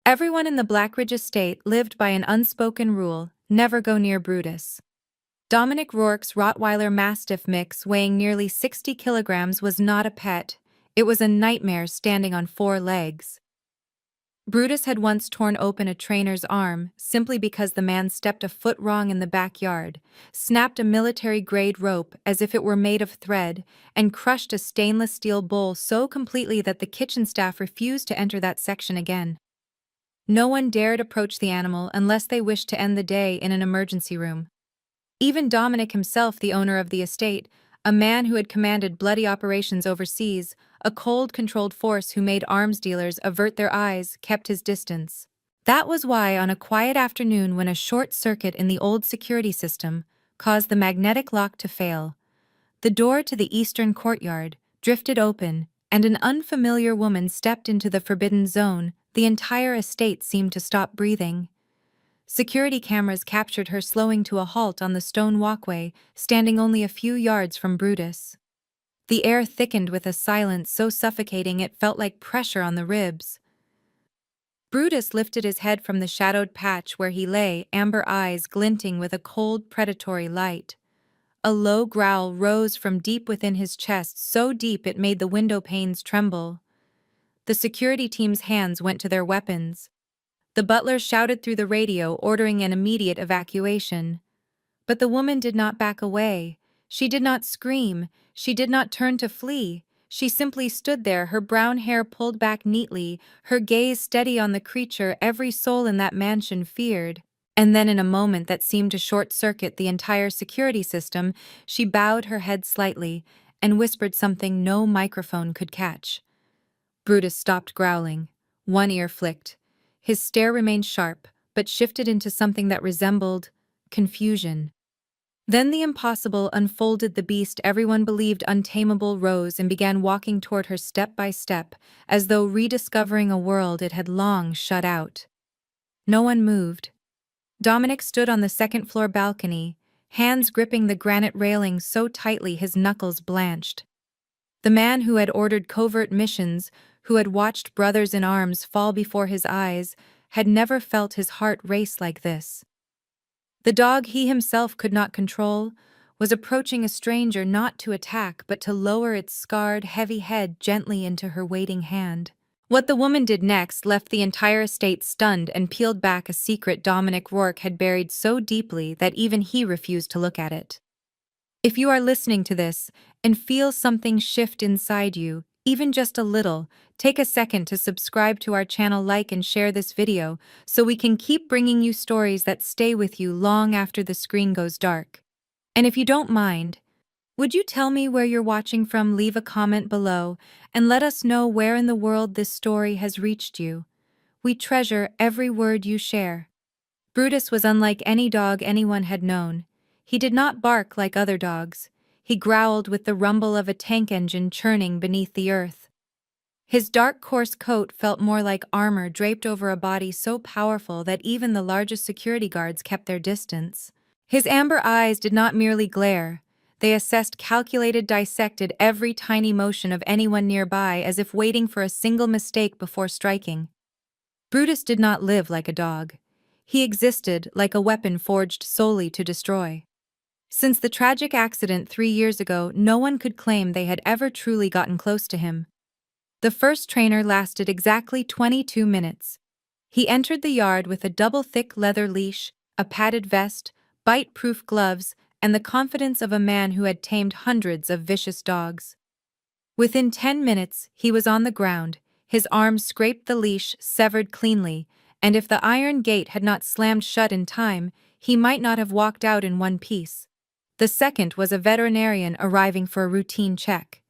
Everyone in the Blackridge estate lived by an unspoken rule: never go near Brutus. Dominic Rourke's Rottweiler Mastiff mix weighing nearly 60 kilograms was not a pet, it was a nightmare standing on 4 legs. Brutus had once torn open a trainer's arm simply because the man stepped a foot wrong in the backyard, snapped a military-grade rope as if it were made of thread, and crushed a stainless steel bowl so completely that the kitchen staff refused to enter that section again. No one dared approach the animal unless they wished to end the day in an emergency room. Even Dominic himself, the owner of the estate, a man who had commanded bloody operations overseas, a cold, controlled force who made arms dealers avert their eyes, kept his distance. That was why, on a quiet afternoon when a short circuit in the old security system caused the magnetic lock to fail, the door to the eastern courtyard drifted open, and an unfamiliar woman stepped into the forbidden zone. The entire estate seemed to stop breathing. Security cameras captured her slowing to a halt on the stone walkway, standing only a few yards from Brutus. The air thickened with a silence so suffocating it felt like pressure on the ribs. Brutus lifted his head from the shadowed patch where he lay, amber eyes glinting with a cold, predatory light. A low growl rose from deep within his chest, so deep it made the window panes tremble. The security team's hands went to their weapons. The butler shouted through the radio, ordering an immediate evacuation. But the woman did not back away. She did not scream. She did not turn to flee. She simply stood there, her brown hair pulled back neatly, her gaze steady on the creature every soul in that mansion feared. And then, in a moment that seemed to short-circuit the entire security system, she bowed her head slightly and whispered something no microphone could catch. Brutus stopped growling. One ear flicked. His stare remained sharp, but shifted into something that resembled confusion. Then the impossible unfolded. The beast everyone believed untamable rose and began walking toward her step by step, as though rediscovering a world it had long shut out. No one moved. Dominic stood on the second-floor balcony, hands gripping the granite railing so tightly his knuckles blanched. The man who had ordered covert missions, who had watched brothers in arms fall before his eyes, had never felt his heart race like this. The dog he himself could not control was approaching a stranger not to attack but to lower its scarred, heavy head gently into her waiting hand. What the woman did next left the entire estate stunned and peeled back a secret Dominic Rourke had buried so deeply that even he refused to look at it. If you are listening to this and feel something shift inside you, even just a little, take a second to subscribe to our channel, like and share this video so we can keep bringing you stories that stay with you long after the screen goes dark. And if you don't mind, would you tell me where you're watching from? Leave a comment below and let us know where in the world this story has reached you. We treasure every word you share. Brutus was unlike any dog anyone had known. He did not bark like other dogs. He growled with the rumble of a tank engine churning beneath the earth. His dark, coarse coat felt more like armor draped over a body so powerful that even the largest security guards kept their distance. His amber eyes did not merely glare. They assessed, calculated, dissected every tiny motion of anyone nearby as if waiting for a single mistake before striking. Brutus did not live like a dog. He existed like a weapon forged solely to destroy. Since the tragic accident 3 years ago, no one could claim they had ever truly gotten close to him. The first trainer lasted exactly 22 minutes. He entered the yard with a double-thick leather leash, a padded vest, bite-proof gloves, and the confidence of a man who had tamed hundreds of vicious dogs. Within 10 minutes, he was on the ground, his arms scraped the leash, severed cleanly, and if the iron gate had not slammed shut in time, he might not have walked out in one piece. The second was a veterinarian arriving for a routine check.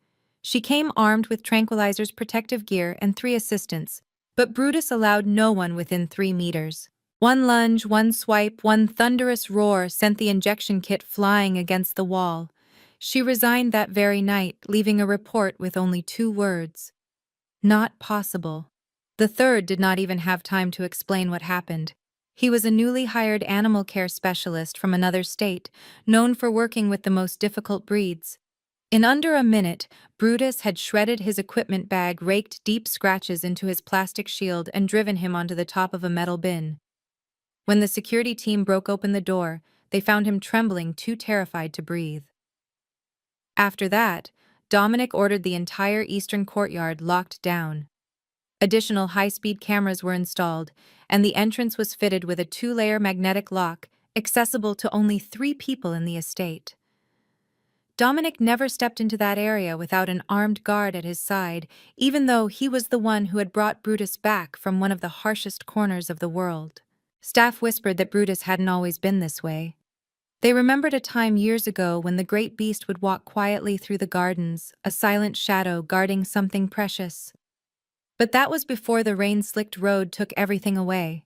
She came armed with tranquilizers, protective gear, and 3 assistants, but Brutus allowed no one within 3 meters. One lunge, one swipe, one thunderous roar sent the injection kit flying against the wall. She resigned that very night, leaving a report with only 2 words. Not possible. The third did not even have time to explain what happened. He was a newly hired animal care specialist from another state, known for working with the most difficult breeds. In under a minute, Brutus had shredded his equipment bag, raked deep scratches into his plastic shield, and driven him onto the top of a metal bin. When the security team broke open the door, they found him trembling, too terrified to breathe. After that, Dominic ordered the entire eastern courtyard locked down. Additional high-speed cameras were installed, and the entrance was fitted with a 2-layer magnetic lock, accessible to only 3 people in the estate. Dominic never stepped into that area without an armed guard at his side, even though he was the one who had brought Brutus back from one of the harshest corners of the world. Staff whispered that Brutus hadn't always been this way. They remembered a time years ago when the great beast would walk quietly through the gardens, a silent shadow guarding something precious. But that was before the rain-slicked road took everything away.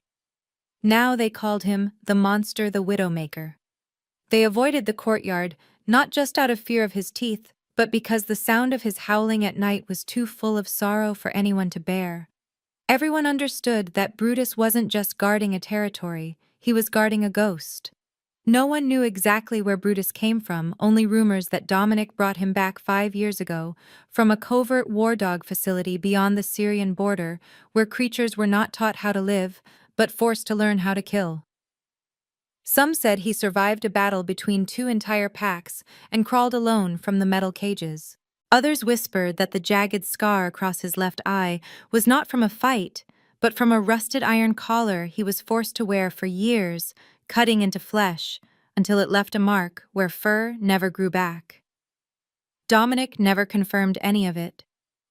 Now they called him the monster, the Widowmaker. They avoided the courtyard, not just out of fear of his teeth, but because the sound of his howling at night was too full of sorrow for anyone to bear. Everyone understood that Brutus wasn't just guarding a territory, he was guarding a ghost. No one knew exactly where Brutus came from, only rumors that Dominic brought him back 5 years ago, from a covert war dog facility beyond the Syrian border, where creatures were not taught how to live, but forced to learn how to kill. Some said he survived a battle between 2 entire packs and crawled alone from the metal cages. Others whispered that the jagged scar across his left eye was not from a fight, but from a rusted iron collar he was forced to wear for years, cutting into flesh, until it left a mark where fur never grew back. Dominic never confirmed any of it.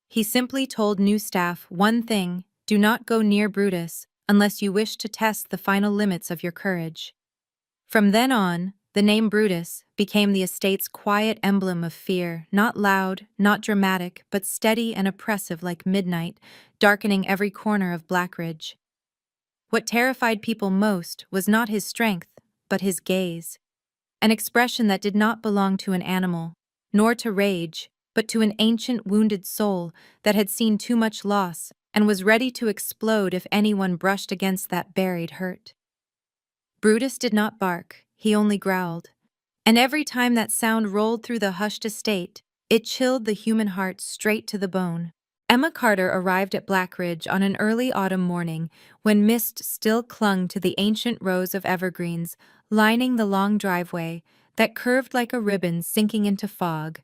He simply told new staff one thing: do not go near Brutus unless you wish to test the final limits of your courage. From then on, the name Brutus became the estate's quiet emblem of fear, not loud, not dramatic, but steady and oppressive like midnight, darkening every corner of Blackridge. What terrified people most was not his strength, but his gaze, an expression that did not belong to an animal, nor to rage, but to an ancient wounded soul that had seen too much loss and was ready to explode if anyone brushed against that buried hurt. Brutus did not bark, he only growled. And every time that sound rolled through the hushed estate, it chilled the human heart straight to the bone. Emma Carter arrived at Blackridge on an early autumn morning when mist still clung to the ancient rows of evergreens lining the long driveway that curved like a ribbon sinking into fog.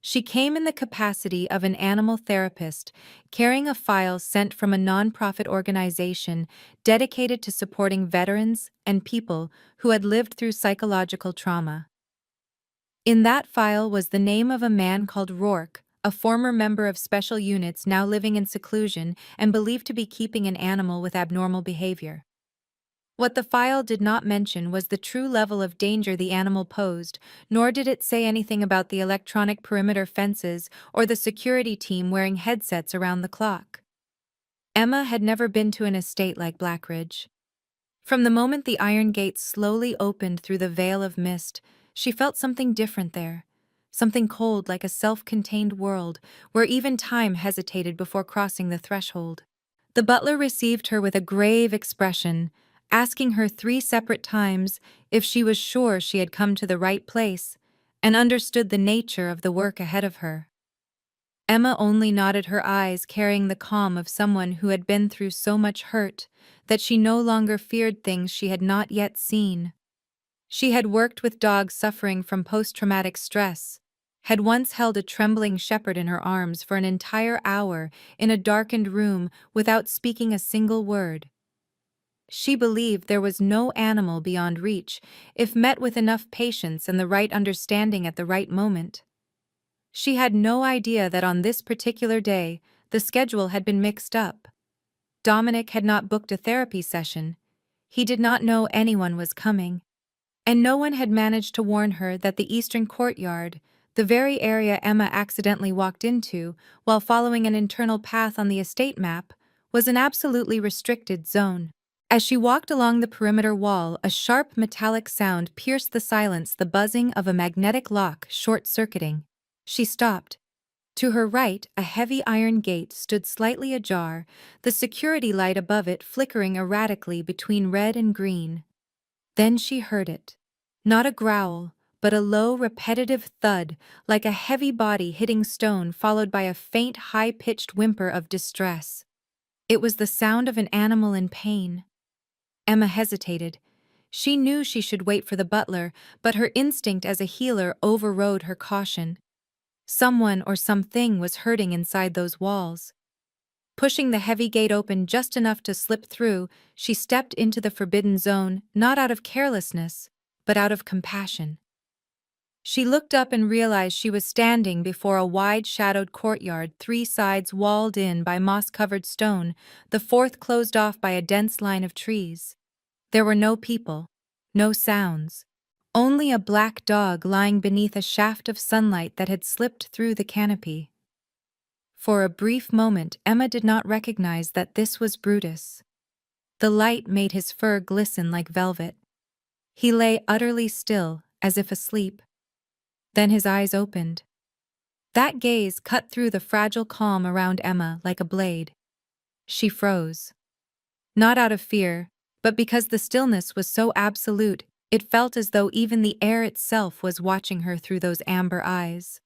She came in the capacity of an animal therapist, carrying a file sent from a nonprofit organization dedicated to supporting veterans and people who had lived through psychological trauma. In that file was the name of a man called Rourke, a former member of special units now living in seclusion and believed to be keeping an animal with abnormal behavior. What the file did not mention was the true level of danger the animal posed, nor did it say anything about the electronic perimeter fences or the security team wearing headsets around the clock. Emma had never been to an estate like Blackridge. From the moment the iron gates slowly opened through the veil of mist, she felt something different there, something cold like a self-contained world where even time hesitated before crossing the threshold. The butler received her with a grave expression, asking her 3 separate times if she was sure she had come to the right place and understood the nature of the work ahead of her. Emma only nodded her eyes, carrying the calm of someone who had been through so much hurt that she no longer feared things she had not yet seen. She had worked with dogs suffering from post-traumatic stress, had once held a trembling shepherd in her arms for an entire hour in a darkened room without speaking a single word. She believed there was no animal beyond reach if met with enough patience and the right understanding at the right moment. She had no idea that on this particular day, the schedule had been mixed up. Dominic had not booked a therapy session. He did not know anyone was coming. And no one had managed to warn her that the eastern courtyard, the very area Emma accidentally walked into while following an internal path on the estate map, was an absolutely restricted zone. As she walked along the perimeter wall, a sharp metallic sound pierced the silence, the buzzing of a magnetic lock short-circuiting. She stopped. To her right, a heavy iron gate stood slightly ajar, the security light above it flickering erratically between red and green. Then she heard it. Not a growl, but a low, repetitive thud, like a heavy body hitting stone followed by a faint, high-pitched whimper of distress. It was the sound of an animal in pain. Emma hesitated. She knew she should wait for the butler, but her instinct as a healer overrode her caution. Someone or something was hurting inside those walls. Pushing the heavy gate open just enough to slip through, she stepped into the forbidden zone, not out of carelessness, but out of compassion. She looked up and realized she was standing before a wide-shadowed courtyard, 3 sides walled in by moss-covered stone, the 4th closed off by a dense line of trees. There were no people, no sounds, only a black dog lying beneath a shaft of sunlight that had slipped through the canopy. For a brief moment, Emma did not recognize that this was Brutus. The light made his fur glisten like velvet. He lay utterly still, as if asleep. Then his eyes opened. That gaze cut through the fragile calm around Emma like a blade. She froze. Not out of fear, but because the stillness was so absolute, it felt as though even the air itself was watching her through those amber eyes.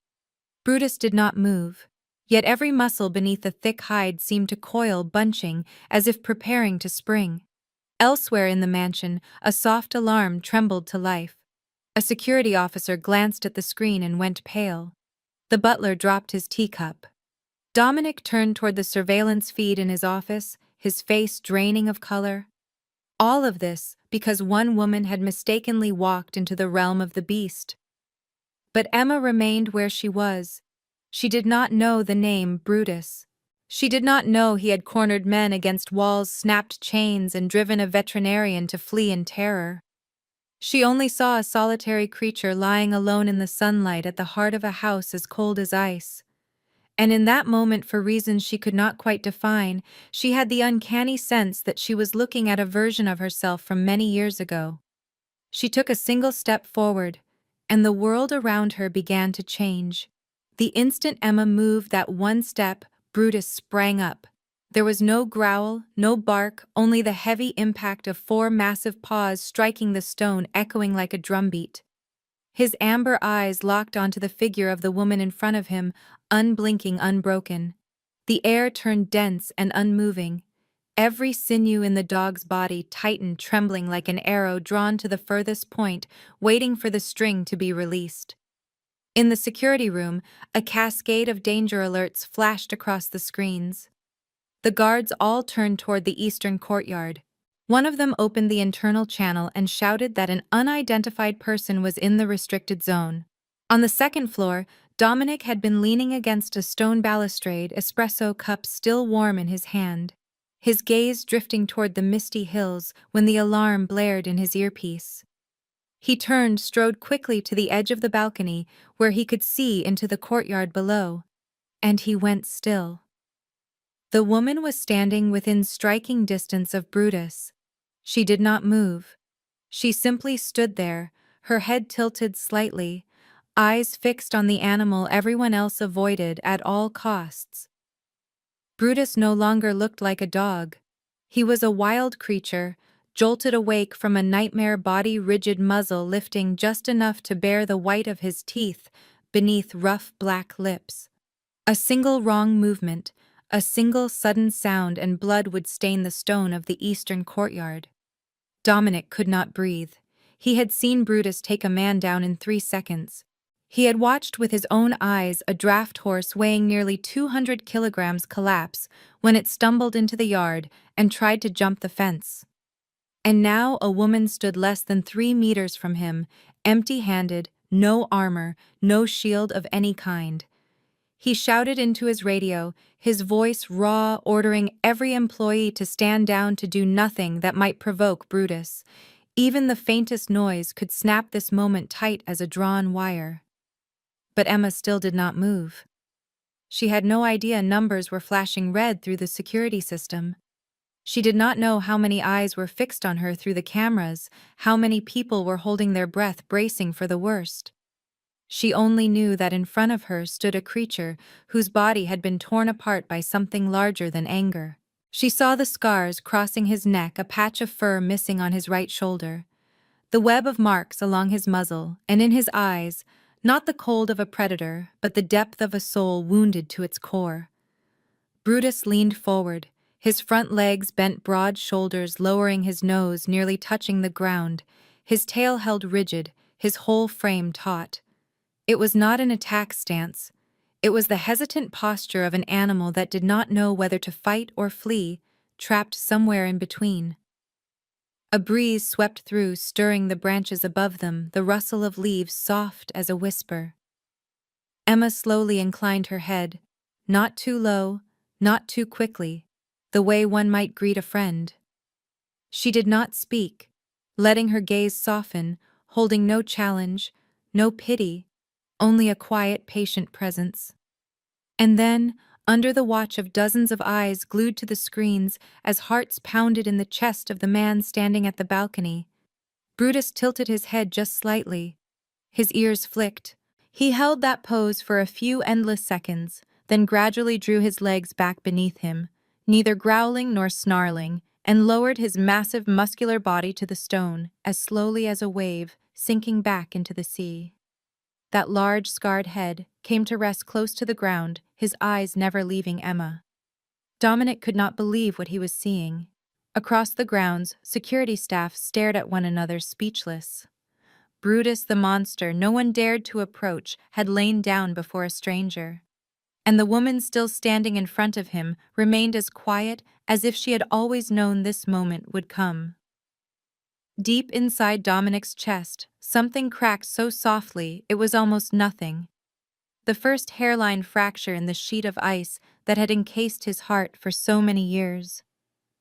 Brutus did not move, yet every muscle beneath the thick hide seemed to coil, bunching, as if preparing to spring. Elsewhere in the mansion, a soft alarm trembled to life. A security officer glanced at the screen and went pale. The butler dropped his teacup. Dominic turned toward the surveillance feed in his office, his face draining of color. All of this because one woman had mistakenly walked into the realm of the beast. But Emma remained where she was. She did not know the name Brutus. She did not know he had cornered men against walls, snapped chains, and driven a veterinarian to flee in terror. She only saw a solitary creature lying alone in the sunlight at the heart of a house as cold as ice. And in that moment, for reasons she could not quite define, she had the uncanny sense that she was looking at a version of herself from many years ago. She took a single step forward, and the world around her began to change. The instant Emma moved that one step, Brutus sprang up. There was no growl, no bark, only the heavy impact of 4 massive paws striking the stone, echoing like a drumbeat. His amber eyes locked onto the figure of the woman in front of him, unblinking, unbroken. The air turned dense and unmoving. Every sinew in the dog's body tightened, trembling like an arrow drawn to the furthest point, waiting for the string to be released. In the security room, a cascade of danger alerts flashed across the screens. The guards all turned toward the eastern courtyard. One of them opened the internal channel and shouted that an unidentified person was in the restricted zone. On the 2nd floor, Dominic had been leaning against a stone balustrade, espresso cup still warm in his hand, his gaze drifting toward the misty hills when the alarm blared in his earpiece. He turned, strode quickly to the edge of the balcony where he could see into the courtyard below, and he went still. The woman was standing within striking distance of Brutus. She did not move. She simply stood there, her head tilted slightly, eyes fixed on the animal everyone else avoided at all costs. Brutus no longer looked like a dog. He was a wild creature, jolted awake from a nightmare body, rigid muzzle lifting just enough to bare the white of his teeth beneath rough black lips. A single wrong movement, a single sudden sound, and blood would stain the stone of the eastern courtyard. Dominic could not breathe. He had seen Brutus take a man down in 3 seconds. He had watched with his own eyes a draft horse weighing nearly 200 kilograms collapse when it stumbled into the yard and tried to jump the fence. And now a woman stood less than 3 meters from him, empty-handed, no armor, no shield of any kind. He shouted into his radio, his voice raw, ordering every employee to stand down, to do nothing that might provoke Brutus. Even the faintest noise could snap this moment tight as a drawn wire. But Emma still did not move. She had no idea numbers were flashing red through the security system. She did not know how many eyes were fixed on her through the cameras, how many people were holding their breath, bracing for the worst. She only knew that in front of her stood a creature whose body had been torn apart by something larger than anger. She saw the scars crossing his neck, a patch of fur missing on his right shoulder. the web of marks along his muzzle, and in his eyes, not the cold of a predator, but the depth of a soul wounded to its core. Brutus leaned forward, his front legs bent, broad shoulders lowering, his nose nearly touching the ground, his tail held rigid, his whole frame taut. It was not an attack stance. It was the hesitant posture of an animal that did not know whether to fight or flee, trapped somewhere in between. A breeze swept through, stirring the branches above them, the rustle of leaves soft as a whisper. Emma slowly inclined her head, not too low, not too quickly, the way one might greet a friend. She did not speak, letting her gaze soften, holding no challenge, no pity, only a quiet, patient presence. And then, under the watch of dozens of eyes glued to the screens as hearts pounded in the chest of the man standing at the balcony, Brutus tilted his head just slightly. His ears flicked. He held that pose for a few endless seconds, then gradually drew his legs back beneath him, neither growling nor snarling, and lowered his massive muscular body to the stone, as slowly as a wave, sinking back into the sea. That large, scarred head came to rest close to the ground, his eyes never leaving Emma. Dominic could not believe what he was seeing. Across the grounds, security staff stared at one another, speechless. Brutus the monster no one dared to approach had lain down before a stranger. And the woman still standing in front of him remained as quiet as if she had always known this moment would come. Deep inside Dominic's chest, something cracked so softly it was almost nothing. The first hairline fracture in the sheet of ice that had encased his heart for so many years.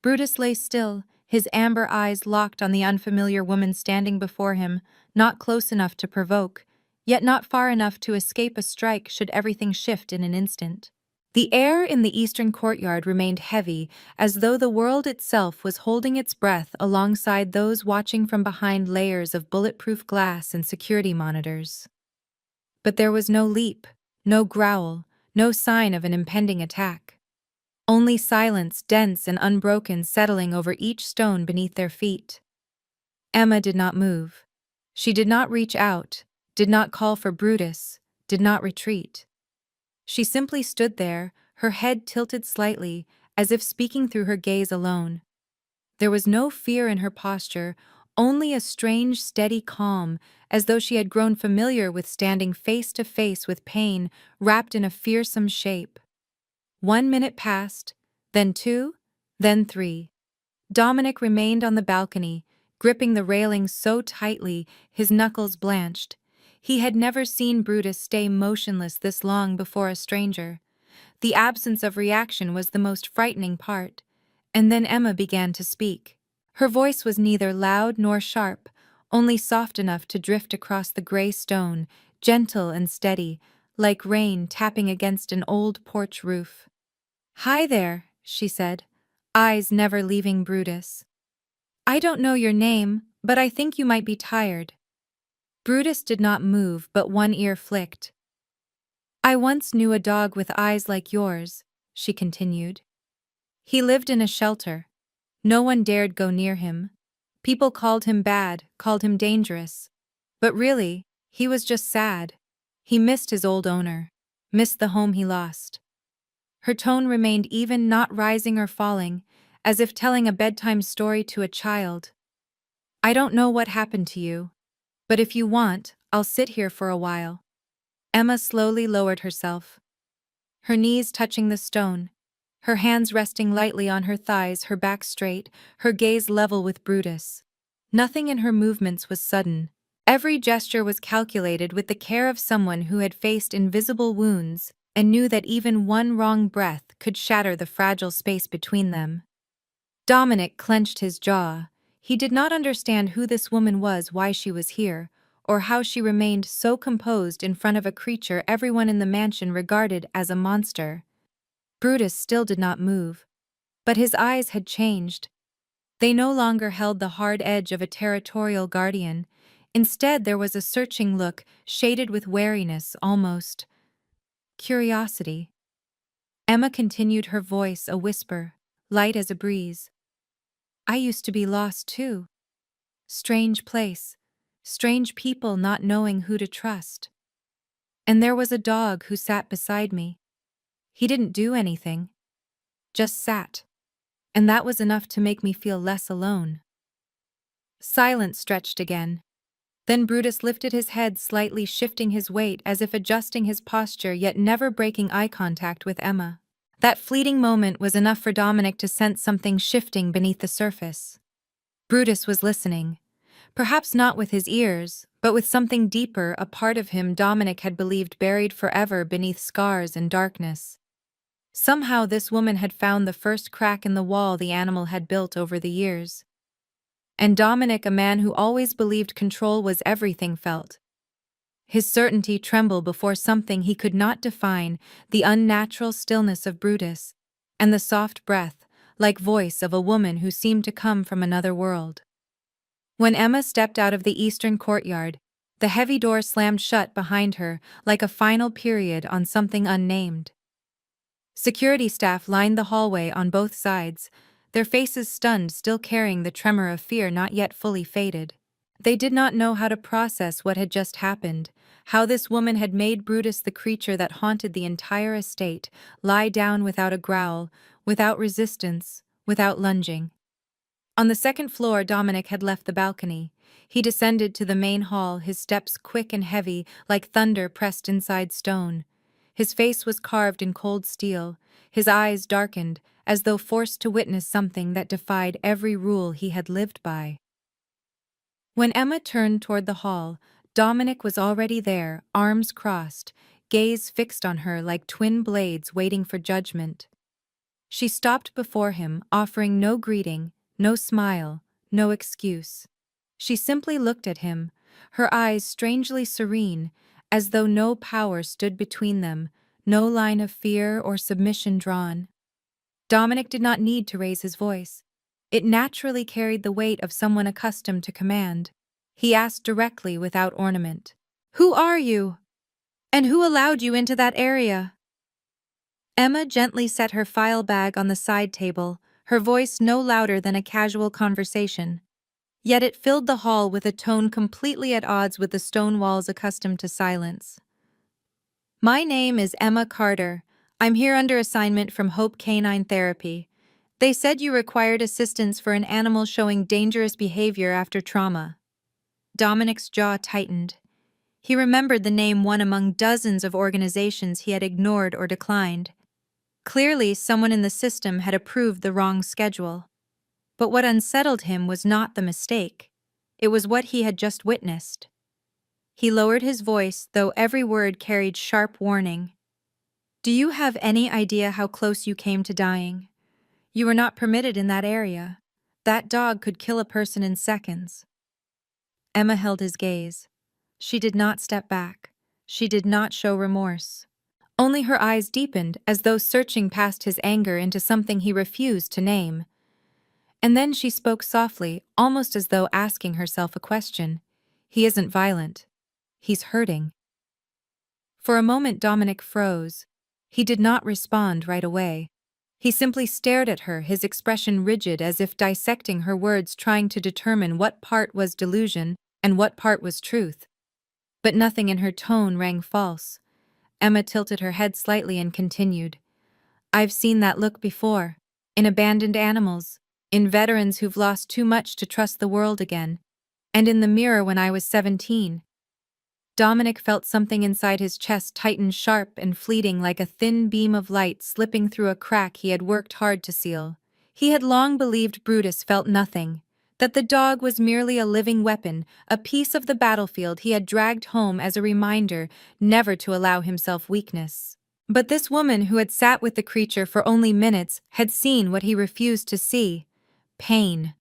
Brutus lay still, his amber eyes locked on the unfamiliar woman standing before him, not close enough to provoke, yet not far enough to escape a strike should everything shift in an instant. The air in the eastern courtyard remained heavy, as though the world itself was holding its breath alongside those watching from behind layers of bulletproof glass and security monitors. But there was no leap, no growl, no sign of an impending attack. Only silence, dense and unbroken, settling over each stone beneath their feet. Emma did not move. She did not reach out, did not call for Brutus, did not retreat. She simply stood there, her head tilted slightly, as if speaking through her gaze alone. There was no fear in her posture, only a strange, steady calm, as though she had grown familiar with standing face to face with pain wrapped in a fearsome shape. 1 minute passed, then 2, then 3. Dominic remained on the balcony, gripping the railing so tightly his knuckles blanched. He had never seen Brutus stay motionless this long before a stranger. The absence of reaction was the most frightening part. And then Emma began to speak. Her voice was neither loud nor sharp, only soft enough to drift across the gray stone, gentle and steady, like rain tapping against an old porch roof. "Hi there," she said, eyes never leaving Brutus. "I don't know your name, but I think you might be tired." Brutus did not move, but one ear flicked. "I once knew a dog with eyes like yours," she continued. "He lived in a shelter. No one dared go near him. People called him bad, called him dangerous. But really, he was just sad. He missed his old owner, missed the home he lost." Her tone remained even, not rising or falling, as if telling a bedtime story to a child. "I don't know what happened to you, but if you want, I'll sit here for a while." Emma slowly lowered herself, her knees touching the stone, her hands resting lightly on her thighs, her back straight, her gaze level with Brutus. Nothing in her movements was sudden. Every gesture was calculated with the care of someone who had faced invisible wounds and knew that even one wrong breath could shatter the fragile space between them. Dominic clenched his jaw. He did not understand who this woman was, why she was here, or how she remained so composed in front of a creature everyone in the mansion regarded as a monster. Brutus still did not move, but his eyes had changed. They no longer held the hard edge of a territorial guardian. Instead, there was a searching look, shaded with wariness, almost curiosity. Emma continued, her voice a whisper, light as a breeze. "I used to be lost too. Strange place, Strange people not knowing who to trust. And there was a dog who sat beside me. He didn't do anything, just sat. And that was enough to make me feel less alone. Silence stretched again. Then Brutus lifted his head slightly, shifting his weight as if adjusting his posture, yet never breaking eye contact with Emma. That fleeting moment was enough for Dominic to sense something shifting beneath the surface. Brutus was listening. Perhaps not with his ears, but with something deeper, a part of him Dominic had believed buried forever beneath scars and darkness. Somehow this woman had found the first crack in the wall the animal had built over the years. And Dominic, a man who always believed control was everything, felt his certainty tremble before something he could not define, the unnatural stillness of Brutus, and the soft breath, like voice of a woman who seemed to come from another world. When Emma stepped out of the eastern courtyard, the heavy door slammed shut behind her, like a final period on something unnamed. Security staff lined the hallway on both sides, their faces stunned, still carrying the tremor of fear not yet fully faded. They did not know how to process what had just happened, how this woman had made Brutus, the creature that haunted the entire estate, lie down without a growl, without resistance, without lunging. On the second floor, Dominic had left the balcony. He descended to the main hall, his steps quick and heavy, like thunder pressed inside stone. His face was carved in cold steel, his eyes darkened, as though forced to witness something that defied every rule he had lived by. When Emma turned toward the hall, Dominic was already there, arms crossed, gaze fixed on her like twin blades waiting for judgment. She stopped before him, offering no greeting, no smile, no excuse. She simply looked at him, her eyes strangely serene, as though no power stood between them, no line of fear or submission drawn. Dominic did not need to raise his voice. It naturally carried the weight of someone accustomed to command. He asked directly, without ornament, "Who are you? And who allowed you into that area?" Emma gently set her file bag on the side table, her voice no louder than a casual conversation. Yet it filled the hall with a tone completely at odds with the stone walls accustomed to silence. "My name is Emma Carter. I'm here under assignment from Hope Canine Therapy. They said you required assistance for an animal showing dangerous behavior after trauma." Dominic's jaw tightened. He remembered the name, one among dozens of organizations he had ignored or declined. Clearly, someone in the system had approved the wrong schedule. But what unsettled him was not the mistake. It was what he had just witnessed. He lowered his voice, though every word carried sharp warning. "Do you have any idea how close you came to dying? You were not permitted in that area. That dog could kill a person in seconds." Emma held his gaze. She did not step back. She did not show remorse. Only her eyes deepened, as though searching past his anger into something he refused to name. And then she spoke softly, almost as though asking herself a question. "He isn't violent. He's hurting." For a moment Dominic froze. He did not respond right away. He simply stared at her, his expression rigid, as if dissecting her words, trying to determine what part was delusion and what part was truth. But nothing in her tone rang false. Emma tilted her head slightly and continued. "I've seen that look before. In abandoned animals. In veterans who've lost too much to trust the world again. And in the mirror when I was 17. Dominic felt something inside his chest tighten, sharp and fleeting, like a thin beam of light slipping through a crack he had worked hard to seal. He had long believed Brutus felt nothing, that the dog was merely a living weapon, a piece of the battlefield he had dragged home as a reminder never to allow himself weakness. But this woman who had sat with the creature for only minutes had seen what he refused to see: pain.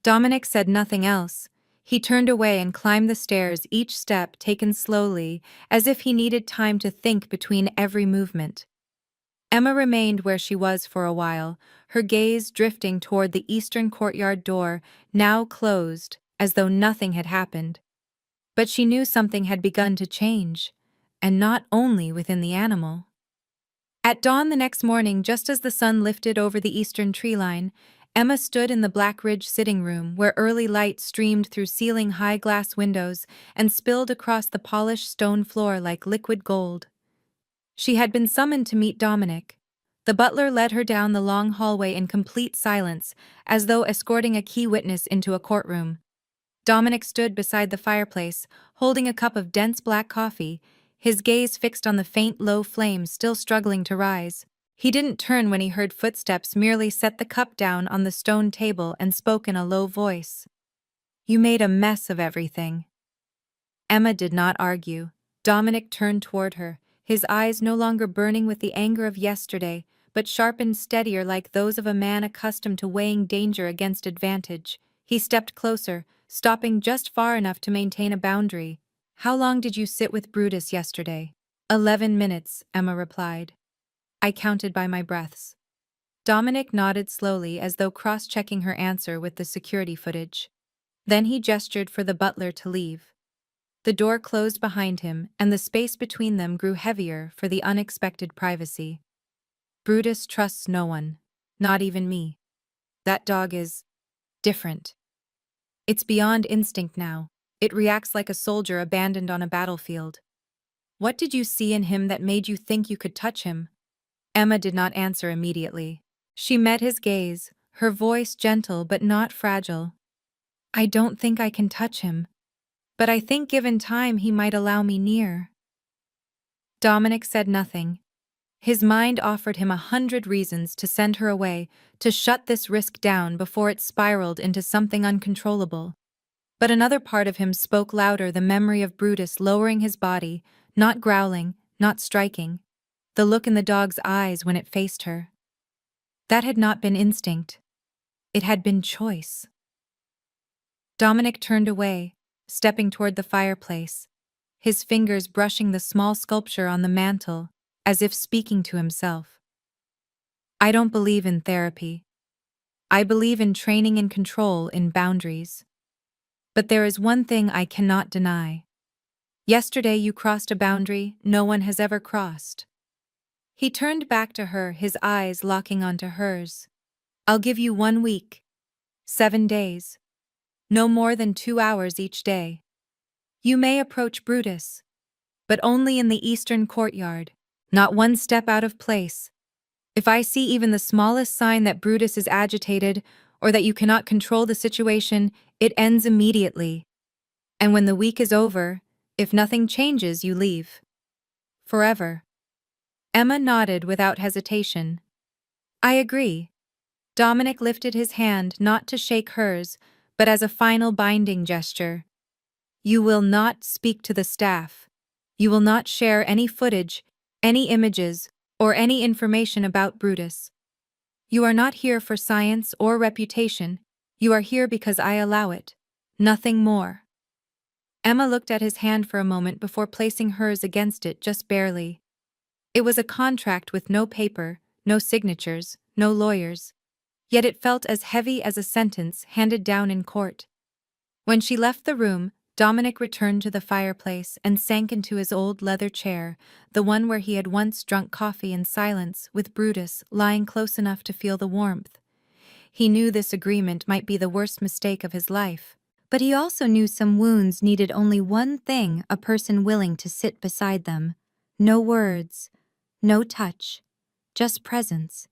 Dominic said nothing else. He turned away and climbed the stairs, each step taken slowly, as if he needed time to think between every movement. Emma remained where she was for a while, her gaze drifting toward the eastern courtyard door, now closed, as though nothing had happened. But she knew something had begun to change, and not only within the animal. At dawn the next morning, just as the sun lifted over the eastern tree line, Emma stood in the Blackridge sitting room where early light streamed through ceiling-high glass windows and spilled across the polished stone floor like liquid gold. She had been summoned to meet Dominic. The butler led her down the long hallway in complete silence, as though escorting a key witness into a courtroom. Dominic stood beside the fireplace, holding a cup of dense black coffee, his gaze fixed on the faint low flames still struggling to rise. He didn't turn when he heard footsteps, merely set the cup down on the stone table and spoke in a low voice. "You made a mess of everything." Emma did not argue. Dominic turned toward her, his eyes no longer burning with the anger of yesterday, but sharp and steadier like those of a man accustomed to weighing danger against advantage. He stepped closer, stopping just far enough to maintain a boundary. "How long did you sit with Brutus yesterday?" 11 minutes, Emma replied. "I counted by my breaths." Dominic nodded slowly as though cross-checking her answer with the security footage. Then he gestured for the butler to leave. The door closed behind him, and the space between them grew heavier for the unexpected privacy. "Brutus trusts no one, not even me. That dog is different. It's beyond instinct now. It reacts like a soldier abandoned on a battlefield." "What did you see in him that made you think you could touch him?" Emma did not answer immediately. She met his gaze, her voice gentle but not fragile. "I don't think I can touch him. But I think given time he might allow me near." Dominic said nothing. His mind offered him 100 reasons to send her away, to shut this risk down before it spiraled into something uncontrollable. But another part of him spoke louder, the memory of Brutus lowering his body, not growling, not striking. The look in the dog's eyes when it faced her. That had not been instinct. It had been choice. Dominic turned away, stepping toward the fireplace, his fingers brushing the small sculpture on the mantel, as if speaking to himself. "I don't believe in therapy. I believe in training in control, in boundaries. But there is one thing I cannot deny. Yesterday you crossed a boundary no one has ever crossed." He turned back to her, his eyes locking onto hers. "I'll give you 1 week. 7 days. No more than 2 hours each day. You may approach Brutus, but only in the eastern courtyard, not one step out of place. If I see even the smallest sign that Brutus is agitated or that you cannot control the situation, it ends immediately. And when the week is over, if nothing changes, you leave. Forever." Emma nodded without hesitation. "I agree." Dominic lifted his hand not to shake hers, but as a final binding gesture. "You will not speak to the staff. You will not share any footage, any images, or any information about Brutus. You are not here for science or reputation. You are here because I allow it. Nothing more." Emma looked at his hand for a moment before placing hers against it just barely. It was a contract with no paper, no signatures, no lawyers. Yet it felt as heavy as a sentence handed down in court. When she left the room, Dominic returned to the fireplace and sank into his old leather chair, the one where he had once drunk coffee in silence, with Brutus lying close enough to feel the warmth. He knew this agreement might be the worst mistake of his life, but he also knew some wounds needed only one thing: a person willing to sit beside them. No words, no touch, just presence.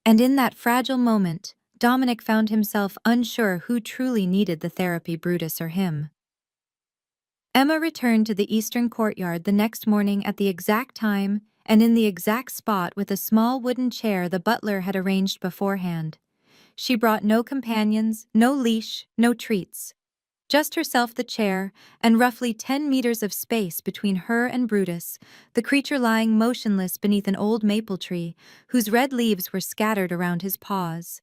And in that fragile moment, Dominic found himself unsure who truly needed the therapy, Brutus or him. Emma returned to the eastern courtyard the next morning at the exact time and in the exact spot with a small wooden chair the butler had arranged beforehand. She brought no companions, no leash, no treats. Just herself, the chair, and roughly 10 meters of space between her and Brutus, the creature lying motionless beneath an old maple tree, whose red leaves were scattered around his paws.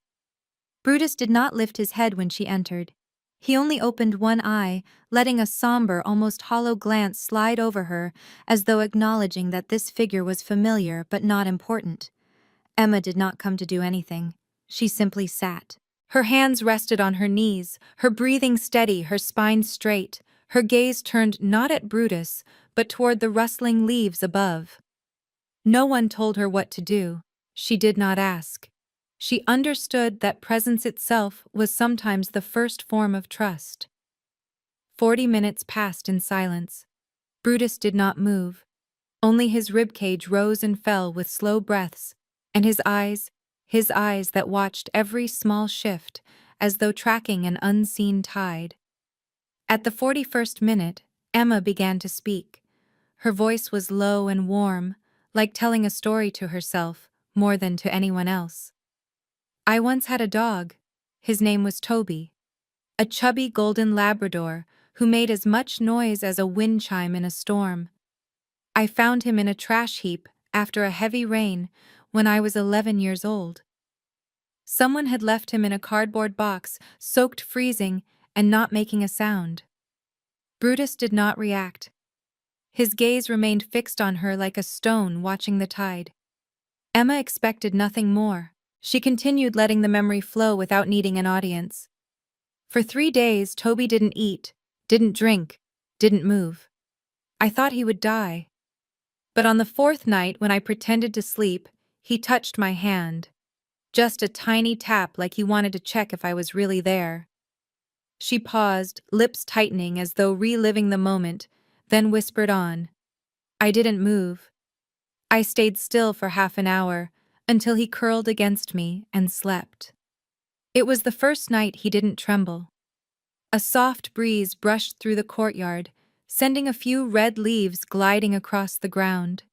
Brutus did not lift his head when she entered. He only opened one eye, letting a somber, almost hollow glance slide over her, as though acknowledging that this figure was familiar but not important. Emma did not come to do anything. She simply sat. Her hands rested on her knees, her breathing steady, her spine straight, her gaze turned not at Brutus, but toward the rustling leaves above. No one told her what to do. She did not ask. She understood that presence itself was sometimes the first form of trust. 40 minutes passed in silence. Brutus did not move. Only his ribcage rose and fell with slow breaths, and his eyes that watched every small shift, as though tracking an unseen tide. At the 41st minute, Emma began to speak. Her voice was low and warm, like telling a story to herself, more than to anyone else. I once had a dog. His name was Toby. A chubby golden Labrador who made as much noise as a wind chime in a storm. I found him in a trash heap after a heavy rain when I was 11 years old. Someone had left him in a cardboard box, soaked freezing and not making a sound. Brutus did not react. His gaze remained fixed on her like a stone watching the tide. Emma expected nothing more. She continued letting the memory flow without needing an audience. For 3 days, Toby didn't eat, didn't drink, didn't move. I thought he would die. But on the 4th night, when I pretended to sleep, he touched my hand. Just a tiny tap, like he wanted to check if I was really there. She paused, lips tightening as though reliving the moment, then whispered on. I didn't move. I stayed still for half an hour, until he curled against me and slept. It was the first night he didn't tremble. A soft breeze brushed through the courtyard, sending a few red leaves gliding across the ground.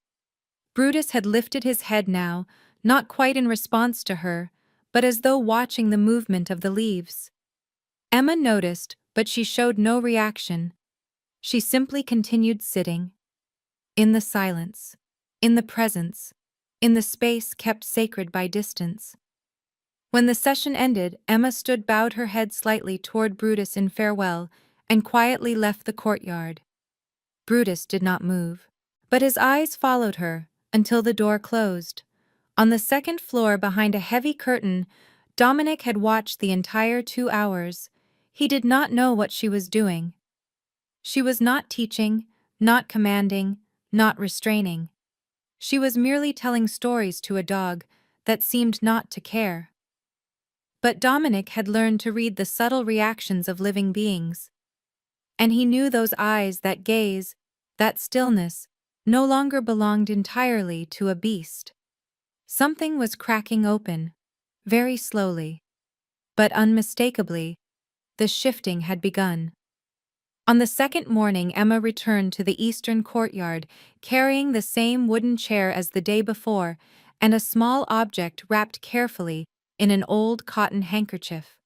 Brutus had lifted his head now, not quite in response to her, but as though watching the movement of the leaves. Emma noticed, but she showed no reaction. She simply continued sitting. In the silence. In the presence. In the space kept sacred by distance. When the session ended, Emma stood, bowed her head slightly toward Brutus in farewell, and quietly left the courtyard. Brutus did not move, but his eyes followed her until the door closed. On the 2nd floor, behind a heavy curtain, Dominic had watched the entire 2 hours. He did not know what she was doing. She was not teaching, not commanding, not restraining. She was merely telling stories to a dog that seemed not to care. But Dominic had learned to read the subtle reactions of living beings. And he knew those eyes, that gaze, that stillness, no longer belonged entirely to a beast. Something was cracking open, very slowly. But unmistakably, the shifting had begun. On the 2nd morning, Emma returned to the eastern courtyard, carrying the same wooden chair as the day before and a small object wrapped carefully in an old cotton handkerchief.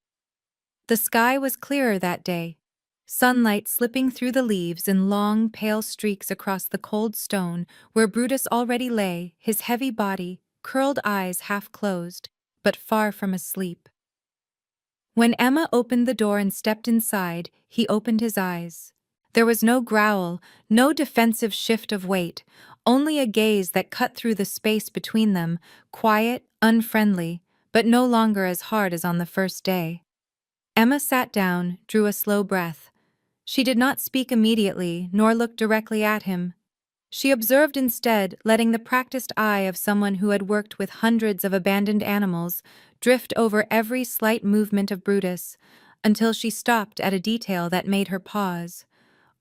The sky was clearer that day, sunlight slipping through the leaves in long, pale streaks across the cold stone where Brutus already lay, his heavy body, curled eyes half closed, but far from asleep. When Emma opened the door and stepped inside, he opened his eyes. There was no growl, no defensive shift of weight, only a gaze that cut through the space between them, quiet, unfriendly, but no longer as hard as on the first day. Emma sat down, drew a slow breath. She did not speak immediately, nor look directly at him. She observed instead, letting the practiced eye of someone who had worked with hundreds of abandoned animals drift over every slight movement of Brutus, until she stopped at a detail that made her pause.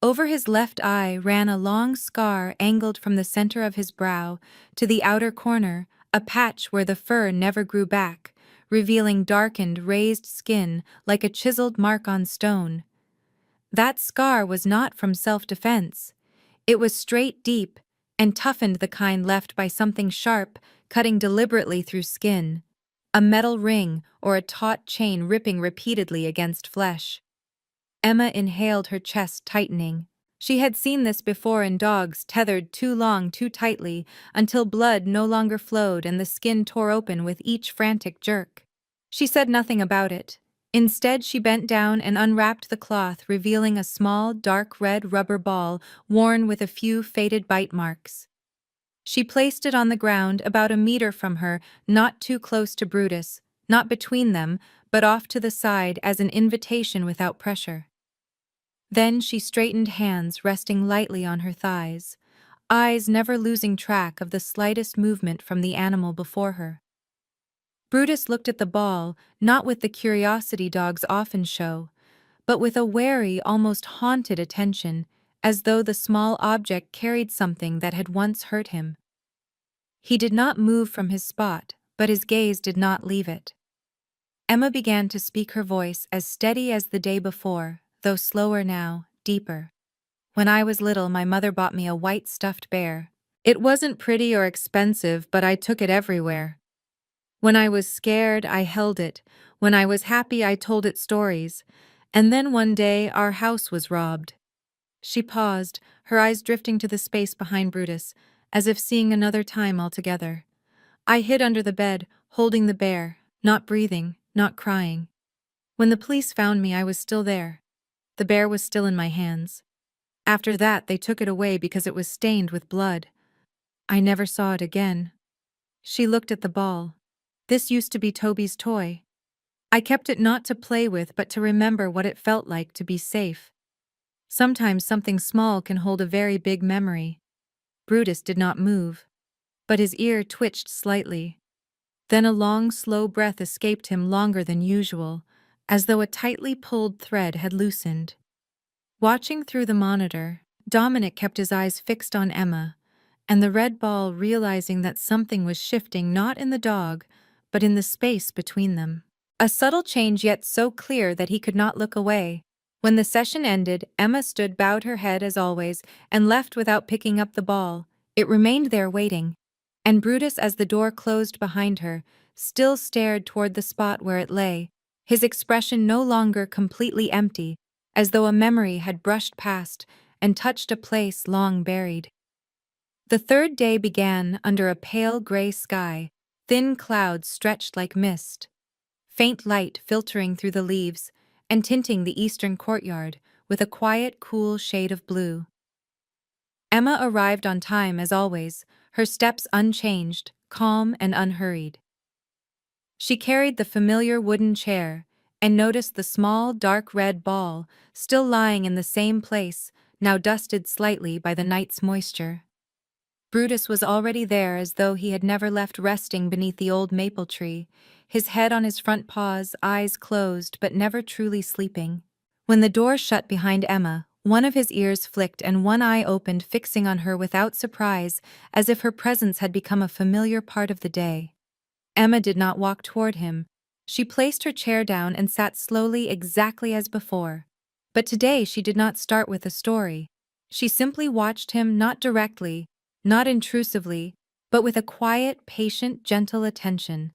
Over his left eye ran a long scar angled from the center of his brow to the outer corner, a patch where the fur never grew back, revealing darkened, raised skin like a chiseled mark on stone. That scar was not from self-defense. It was straight, deep, and toughened, the kind left by something sharp cutting deliberately through skin. A metal ring or a taut chain ripping repeatedly against flesh. Emma inhaled, her chest tightening. She had seen this before in dogs tethered too long, too tightly, until blood no longer flowed and the skin tore open with each frantic jerk. She said nothing about it. Instead, she bent down and unwrapped the cloth, revealing a small, dark red rubber ball worn with a few faded bite marks. She placed it on the ground about a meter from her, not too close to Brutus, not between them, but off to the side as an invitation without pressure. Then she straightened, hands resting lightly on her thighs, eyes never losing track of the slightest movement from the animal before her. Brutus looked at the ball, not with the curiosity dogs often show, but with a wary, almost haunted attention, as though the small object carried something that had once hurt him. He did not move from his spot, but his gaze did not leave it. Emma began to speak, her voice as steady as the day before, though slower now, deeper. When I was little, my mother bought me a white stuffed bear. It wasn't pretty or expensive, but I took it everywhere. When I was scared, I held it. When I was happy, I told it stories. And then one day, our house was robbed. She paused, her eyes drifting to the space behind Brutus, as if seeing another time altogether. I hid under the bed, holding the bear, not breathing, not crying. When the police found me, I was still there. The bear was still in my hands. After that, they took it away because it was stained with blood. I never saw it again. She looked at the ball. This used to be Toby's toy. I kept it not to play with but to remember what it felt like to be safe. Sometimes something small can hold a very big memory. Brutus did not move, but his ear twitched slightly. Then a long, slow breath escaped him, longer than usual, as though a tightly pulled thread had loosened. Watching through the monitor, Dominic kept his eyes fixed on Emma, and the red ball, realizing that something was shifting not in the dog, but in the space between them. A subtle change, yet so clear that he could not look away. When the session ended, Emma stood, bowed her head as always, and left without picking up the ball. It remained there waiting. And Brutus, as the door closed behind her, still stared toward the spot where it lay, his expression no longer completely empty, as though a memory had brushed past and touched a place long buried. The third day began under a pale gray sky, thin clouds stretched like mist, faint light filtering through the leaves and tinting the eastern courtyard with a quiet, cool shade of blue. Emma arrived on time as always, her steps unchanged, calm and unhurried. She carried the familiar wooden chair and noticed the small, dark red ball still lying in the same place, now dusted slightly by the night's moisture. Brutus was already there, as though he had never left, resting beneath the old maple tree, his head on his front paws, eyes closed but never truly sleeping. When the door shut behind Emma, one of his ears flicked and one eye opened, fixing on her without surprise, as if her presence had become a familiar part of the day. Emma did not walk toward him. She placed her chair down and sat slowly, exactly as before. But today she did not start with a story. She simply watched him, not directly, not intrusively, but with a quiet, patient, gentle attention.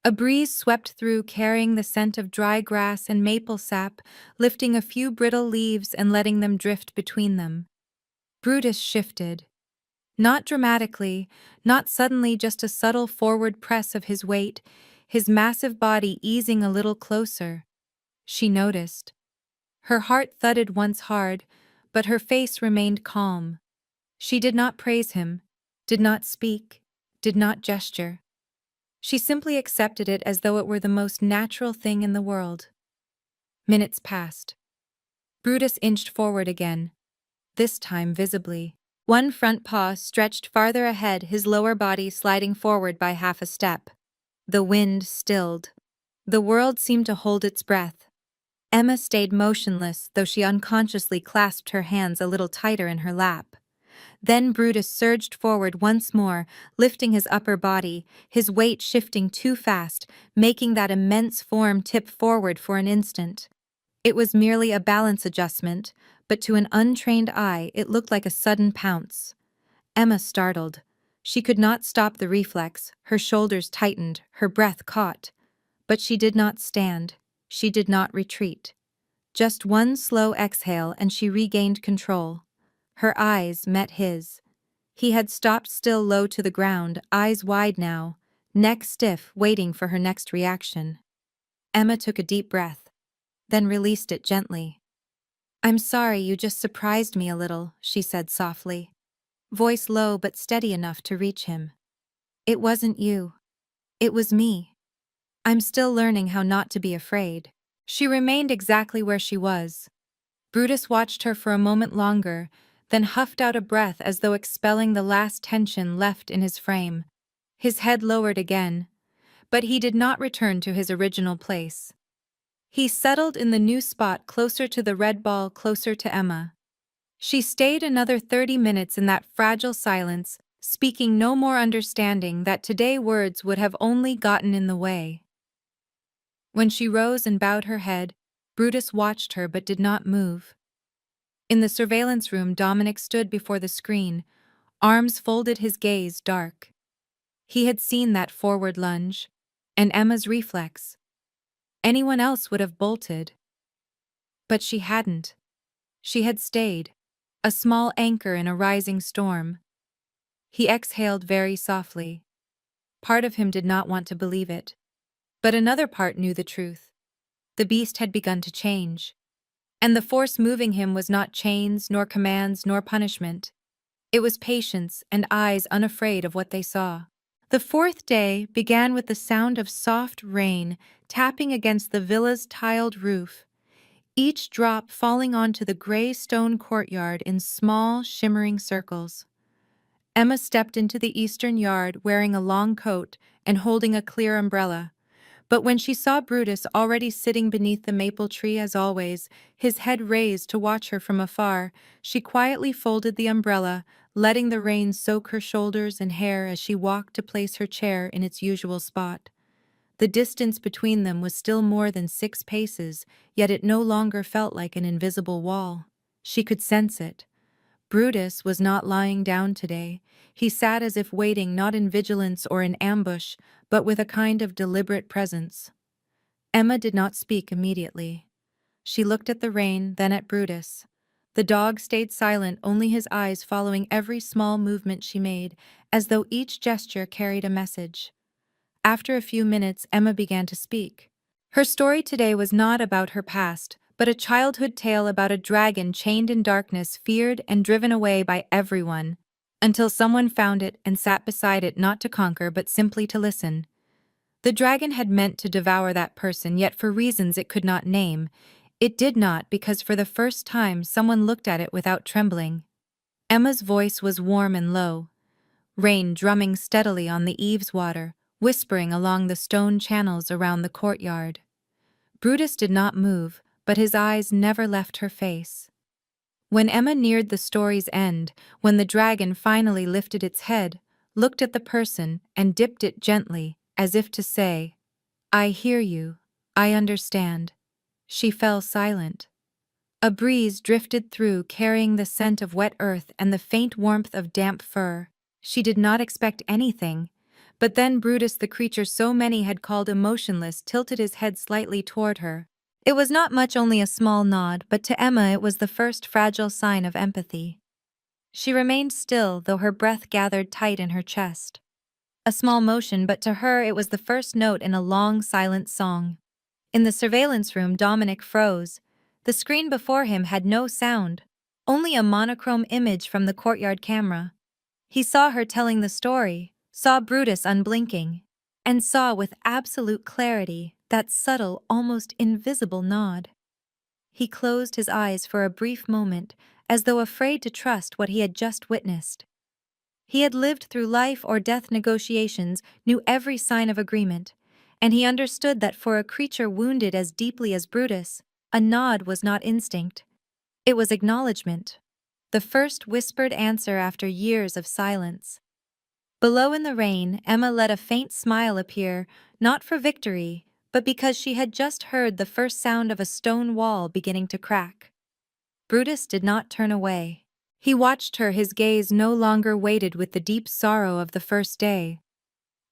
A breeze swept through, carrying the scent of dry grass and maple sap, lifting a few brittle leaves and letting them drift between them. Brutus shifted. Not dramatically, not suddenly, just a subtle forward press of his weight, his massive body easing a little closer. She noticed. Her heart thudded once hard, but her face remained calm. She did not praise him, did not speak, did not gesture. She simply accepted it as though it were the most natural thing in the world. Minutes passed. Brutus inched forward again, this time visibly. One front paw stretched farther ahead, his lower body sliding forward by half a step. The wind stilled. The world seemed to hold its breath. Emma stayed motionless, though she unconsciously clasped her hands a little tighter in her lap. Then Brutus surged forward once more, lifting his upper body, his weight shifting too fast, making that immense form tip forward for an instant. It was merely a balance adjustment, but to an untrained eye it looked like a sudden pounce. Emma startled. She could not stop the reflex, her shoulders tightened, her breath caught. But she did not stand. She did not retreat. Just one slow exhale and she regained control. Her eyes met his. He had stopped still, low to the ground, eyes wide now, neck stiff, waiting for her next reaction. Emma took a deep breath, then released it gently. "I'm sorry, you just surprised me a little," she said softly, voice low but steady enough to reach him. "It wasn't you. It was me. I'm still learning how not to be afraid." She remained exactly where she was. Brutus watched her for a moment longer, then huffed out a breath as though expelling the last tension left in his frame. His head lowered again, But he did not return to his original place. He settled in the new spot closer to the red ball, closer to Emma. She stayed another 30 minutes in that fragile silence, speaking no more, understanding that today words would have only gotten in the way. When she rose and bowed her head, Brutus watched her but did not move. In the surveillance room, Dominic stood before the screen, arms folded, his gaze dark. He had seen that forward lunge, and Emma's reflex. Anyone else would have bolted. But she hadn't. She had stayed, a small anchor in a rising storm. He exhaled very softly. Part of him did not want to believe it. But another part knew the truth. The beast had begun to change. And the force moving him was not chains, nor commands, nor punishment. It was patience and eyes unafraid of what they saw. The fourth day began with the sound of soft rain tapping against the villa's tiled roof, each drop falling onto the gray stone courtyard in small, shimmering circles. Emma stepped into the eastern yard wearing a long coat and holding a clear umbrella. But when she saw Brutus already sitting beneath the maple tree as always, his head raised to watch her from afar, she quietly folded the umbrella, letting the rain soak her shoulders and hair as she walked to place her chair in its usual spot. The distance between them was still more than 6 paces, yet it no longer felt like an invisible wall. She could sense it. Brutus was not lying down today. He sat as if waiting, not in vigilance or in ambush, but with a kind of deliberate presence. Emma did not speak immediately. She looked at the rain, then at Brutus. The dog stayed silent, only his eyes following every small movement she made, as though each gesture carried a message. After a few minutes, Emma began to speak. Her story today was not about her past, but a childhood tale about a dragon chained in darkness, feared and driven away by everyone, until someone found it and sat beside it, not to conquer but simply to listen. The dragon had meant to devour that person, yet for reasons it could not name. It did not, because for the first time someone looked at it without trembling. Emma's voice was warm and low, rain drumming steadily on the eaves water, whispering along the stone channels around the courtyard. Brutus did not move, but his eyes never left her face. When Emma neared the story's end, when the dragon finally lifted its head, looked at the person, and dipped it gently, as if to say, "I hear you, I understand," she fell silent. A breeze drifted through, carrying the scent of wet earth and the faint warmth of damp fur. She did not expect anything. But then Brutus, the creature so many had called emotionless, tilted his head slightly toward her. It was not much, only a small nod, but to Emma it was the first fragile sign of empathy. She remained still, though her breath gathered tight in her chest. A small motion, but to her it was the first note in a long, silent song. In the surveillance room, Dominic froze. The screen before him had no sound, only a monochrome image from the courtyard camera. He saw her telling the story, saw Brutus unblinking, and saw with absolute clarity that subtle, almost invisible nod. He closed his eyes for a brief moment, as though afraid to trust what he had just witnessed. He had lived through life or death negotiations, knew every sign of agreement, and he understood that for a creature wounded as deeply as Brutus, a nod was not instinct. It was acknowledgement. The first whispered answer after years of silence. Below in the rain, Emma let a faint smile appear, not for victory, but because she had just heard the first sound of a stone wall beginning to crack. Brutus did not turn away. He watched her, his gaze no longer weighted with the deep sorrow of the first day.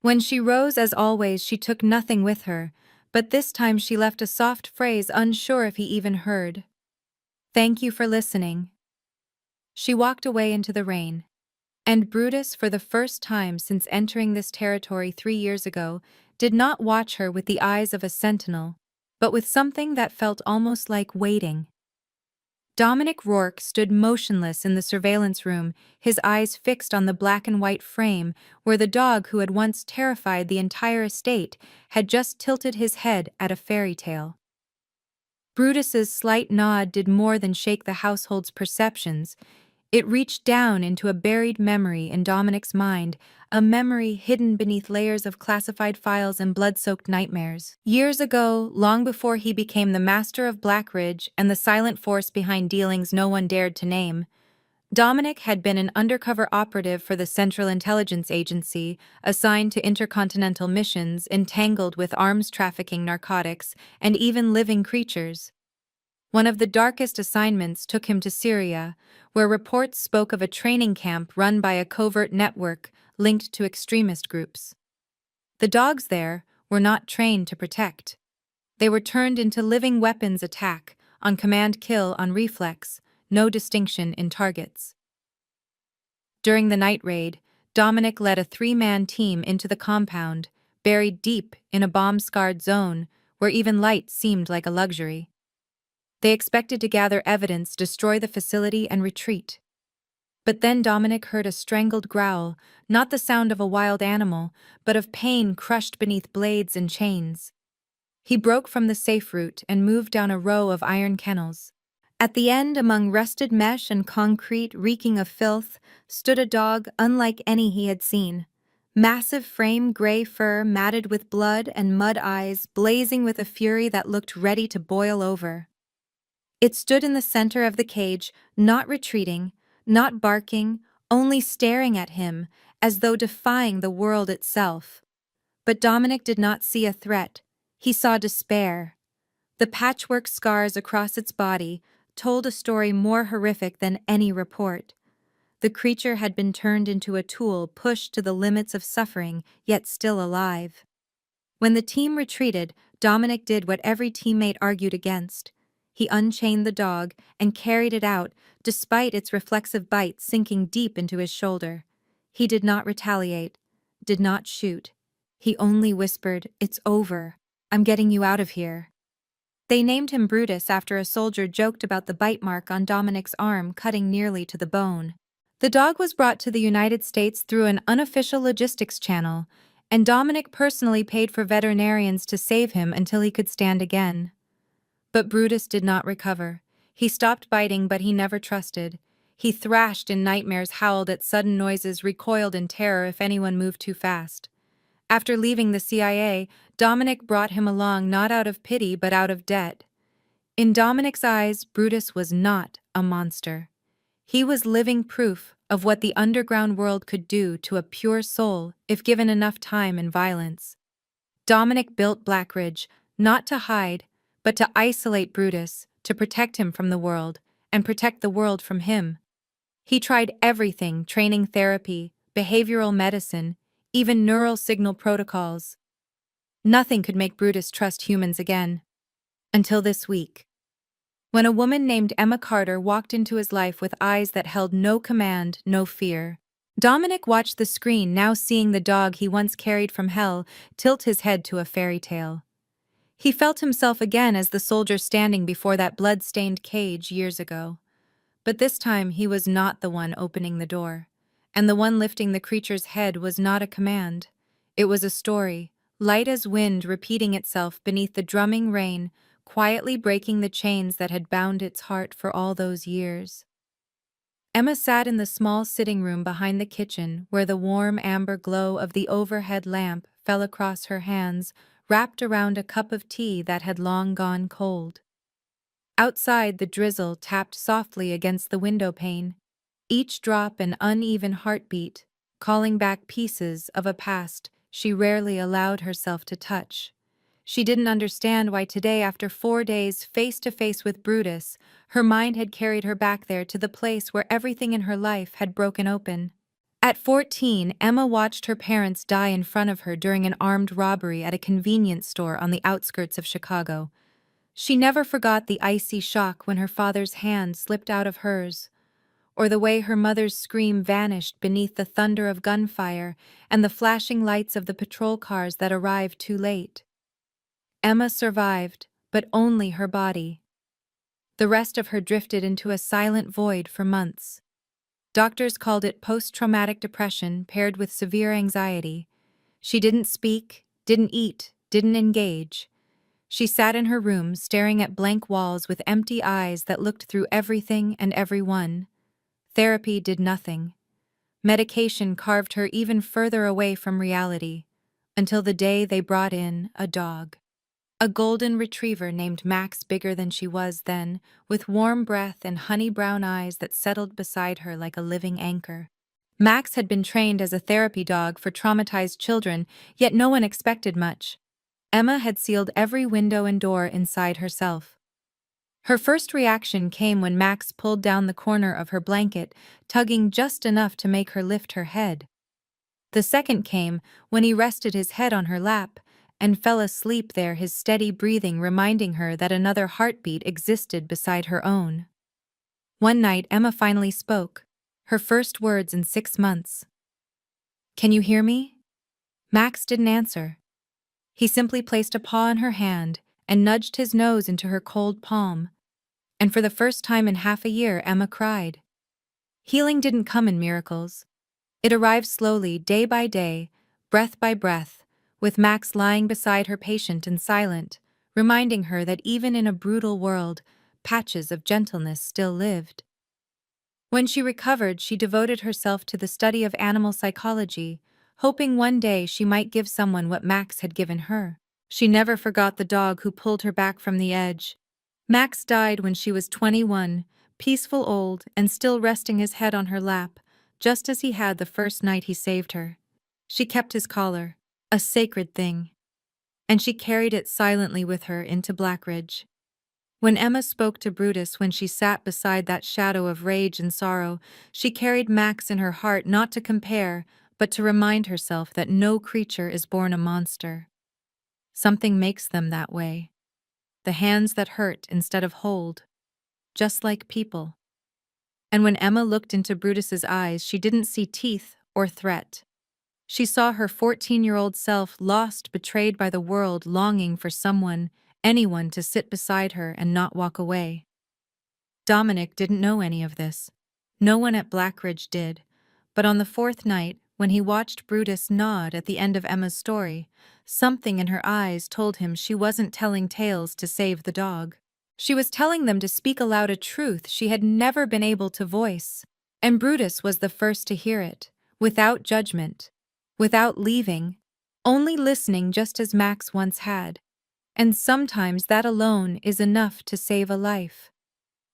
When she rose, as always, she took nothing with her, but this time she left a soft phrase, unsure if he even heard. "Thank you for listening." She walked away into the rain. And Brutus, for the first time since entering this territory 3 years ago, did not watch her with the eyes of a sentinel, but with something that felt almost like waiting. Dominic Rourke stood motionless in the surveillance room, his eyes fixed on the black and white frame where the dog who had once terrified the entire estate had just tilted his head at a fairy tale. Brutus's slight nod did more than shake the household's perceptions. It reached down into a buried memory in Dominic's mind, a memory hidden beneath layers of classified files and blood-soaked nightmares. Years ago, long before he became the master of Blackridge and the silent force behind dealings no one dared to name, Dominic had been an undercover operative for the Central Intelligence Agency, assigned to intercontinental missions entangled with arms trafficking, narcotics, and even living creatures. One of the darkest assignments took him to Syria, where reports spoke of a training camp run by a covert network linked to extremist groups. The dogs there were not trained to protect. They were turned into living weapons: attack, on command, kill on reflex, no distinction in targets. During the night raid, Dominic led a three-man team into the compound, buried deep in a bomb-scarred zone where even light seemed like a luxury. They expected to gather evidence, destroy the facility, and retreat. But then Dominic heard a strangled growl, not the sound of a wild animal, but of pain crushed beneath blades and chains. He broke from the safe route and moved down a row of iron kennels. At the end, among rusted mesh and concrete reeking of filth, stood a dog unlike any he had seen. Massive frame, gray fur matted with blood, and mud eyes blazing with a fury that looked ready to boil over. It stood in the center of the cage, not retreating, not barking, only staring at him, as though defying the world itself. But Dominic did not see a threat. He saw despair. The patchwork scars across its body told a story more horrific than any report. The creature had been turned into a tool, pushed to the limits of suffering, yet still alive. When the team retreated, Dominic did what every teammate argued against. He unchained the dog and carried it out, despite its reflexive bite sinking deep into his shoulder. He did not retaliate, did not shoot. He only whispered, "It's over. I'm getting you out of here." They named him Brutus after a soldier joked about the bite mark on Dominic's arm cutting nearly to the bone. The dog was brought to the United States through an unofficial logistics channel, and Dominic personally paid for veterinarians to save him until he could stand again. But Brutus did not recover. He stopped biting, but he never trusted. He thrashed in nightmares, howled at sudden noises, recoiled in terror if anyone moved too fast. After leaving the CIA, Dominic brought him along not out of pity but out of debt. In Dominic's eyes, Brutus was not a monster. He was living proof of what the underground world could do to a pure soul if given enough time and violence. Dominic built Blackridge, not to hide, but to isolate Brutus, to protect him from the world, and protect the world from him. He tried everything: training, therapy, behavioral medicine, even neural signal protocols. Nothing could make Brutus trust humans again. Until this week, when a woman named Emma Carter walked into his life with eyes that held no command, no fear. Dominic watched the screen, now seeing the dog he once carried from hell tilt his head to a fairy tale. He felt himself again as the soldier standing before that blood-stained cage years ago. But this time he was not the one opening the door, and the one lifting the creature's head was not a command. It was a story, light as wind, repeating itself beneath the drumming rain, quietly breaking the chains that had bound its heart for all those years. Emma sat in the small sitting room behind the kitchen, where the warm amber glow of the overhead lamp fell across her hands, wrapped around a cup of tea that had long gone cold. Outside, the drizzle tapped softly against the window pane, each drop an uneven heartbeat, calling back pieces of a past she rarely allowed herself to touch. She didn't understand why today, after 4 days face-to-face with Brutus, her mind had carried her back there to the place where everything in her life had broken open. At 14, Emma watched her parents die in front of her during an armed robbery at a convenience store on the outskirts of Chicago. She never forgot the icy shock when her father's hand slipped out of hers, or the way her mother's scream vanished beneath the thunder of gunfire and the flashing lights of the patrol cars that arrived too late. Emma survived, but only her body. The rest of her drifted into a silent void for months. Doctors called it post-traumatic depression paired with severe anxiety. She didn't speak, didn't eat, didn't engage. She sat in her room, staring at blank walls with empty eyes that looked through everything and everyone. Therapy did nothing. Medication carved her even further away from reality, until the day they brought in a dog. A golden retriever named Max, bigger than she was then, with warm breath and honey-brown eyes that settled beside her like a living anchor. Max had been trained as a therapy dog for traumatized children, yet no one expected much. Emma had sealed every window and door inside herself. Her first reaction came when Max pulled down the corner of her blanket, tugging just enough to make her lift her head. The second came when he rested his head on her lap and fell asleep there, his steady breathing reminding her that another heartbeat existed beside her own. One night, Emma finally spoke, her first words in 6 months. "Can you hear me?" Max didn't answer. He simply placed a paw on her hand and nudged his nose into her cold palm. And for the first time in half a year, Emma cried. Healing didn't come in miracles. It arrived slowly, day by day, breath by breath, with Max lying beside her patient and silent, reminding her that even in a brutal world, patches of gentleness still lived. When she recovered, she devoted herself to the study of animal psychology, hoping one day she might give someone what Max had given her. She never forgot the dog who pulled her back from the edge. Max died when she was 21, peaceful, old, and still resting his head on her lap, just as he had the first night he saved her. She kept his collar, a sacred thing, and she carried it silently with her into Blackridge. When Emma spoke to Brutus when she sat beside that shadow of rage and sorrow, she carried Max in her heart, not to compare, but to remind herself that no creature is born a monster. Something makes them that way. The hands that hurt instead of hold, just like people. And when Emma looked into Brutus's eyes, she didn't see teeth or threat. She saw her 14-year-old self, lost, betrayed by the world, longing for someone, anyone, to sit beside her and not walk away. Dominic didn't know any of this. No one at Blackridge did. But on the fourth night, when he watched Brutus nod at the end of Emma's story, something in her eyes told him she wasn't telling tales to save the dog. She was telling them to speak aloud a truth she had never been able to voice. And Brutus was the first to hear it, without judgment, without leaving, only listening, just as Max once had. And sometimes that alone is enough to save a life.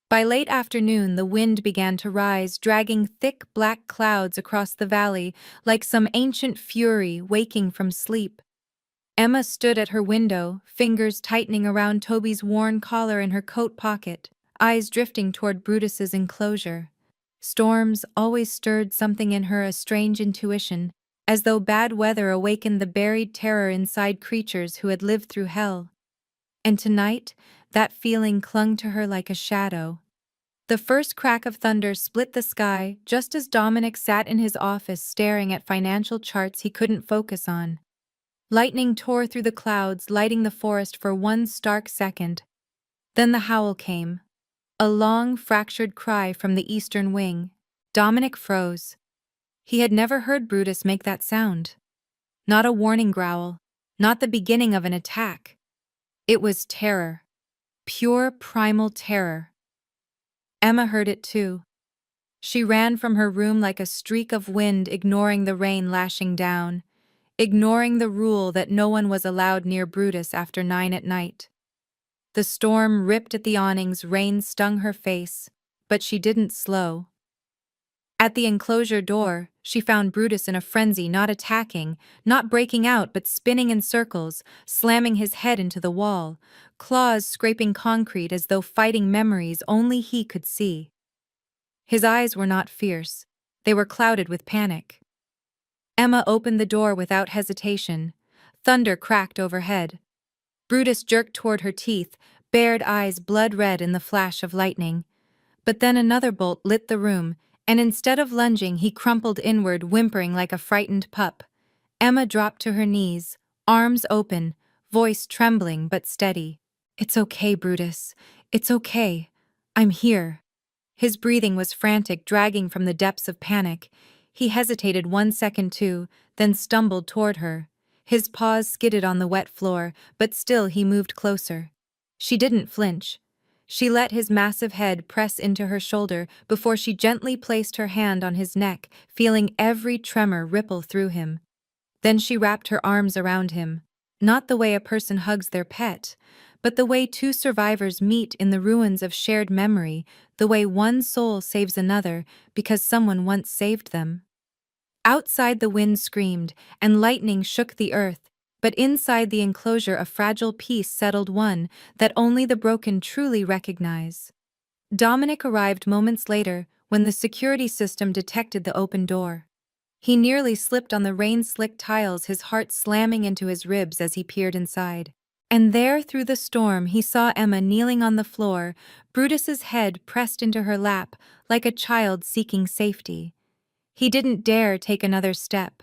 By late afternoon, the wind began to rise, dragging thick black clouds across the valley like some ancient fury waking from sleep. Emma stood at her window, fingers tightening around Toby's worn collar in her coat pocket, eyes drifting toward Brutus's enclosure. Storms always stirred something in her, a strange intuition, as though bad weather awakened the buried terror inside creatures who had lived through hell. And tonight, that feeling clung to her like a shadow. The first crack of thunder split the sky just as Dominic sat in his office staring at financial charts he couldn't focus on. Lightning tore through the clouds, lighting the forest for one stark second. Then the howl came, a long, fractured cry from the eastern wing. Dominic froze. He had never heard Brutus make that sound. Not a warning growl, not the beginning of an attack. It was terror. Pure primal terror. Emma heard it too. She ran from her room like a streak of wind, ignoring the rain lashing down, ignoring the rule that no one was allowed near Brutus after 9 at night. The storm ripped at the awnings, rain stung her face, but she didn't slow. At the enclosure door, she found Brutus in a frenzy, not attacking, not breaking out, but spinning in circles, slamming his head into the wall, claws scraping concrete as though fighting memories only he could see. His eyes were not fierce. They were clouded with panic. Emma opened the door without hesitation. Thunder cracked overhead. Brutus jerked toward her, teeth, bared eyes blood red in the flash of lightning. But then another bolt lit the room, and instead of lunging, he crumpled inward, whimpering like a frightened pup. Emma dropped to her knees, arms open, voice trembling but steady. "It's okay, Brutus. It's okay. I'm here." His breathing was frantic, dragging from the depths of panic. He hesitated 1 second too, then stumbled toward her. His paws skidded on the wet floor, but still he moved closer. She didn't flinch. She let his massive head press into her shoulder before she gently placed her hand on his neck, feeling every tremor ripple through him. Then she wrapped her arms around him, not the way a person hugs their pet, but the way two survivors meet in the ruins of shared memory, the way one soul saves another because someone once saved them. Outside the wind screamed, and lightning shook the earth, but inside the enclosure a fragile peace settled, one that only the broken truly recognize. Dominic arrived moments later when the security system detected the open door. He nearly slipped on the rain-slicked tiles, his heart slamming into his ribs as he peered inside. And there, through the storm, he saw Emma kneeling on the floor, Brutus's head pressed into her lap, like a child seeking safety. He didn't dare take another step.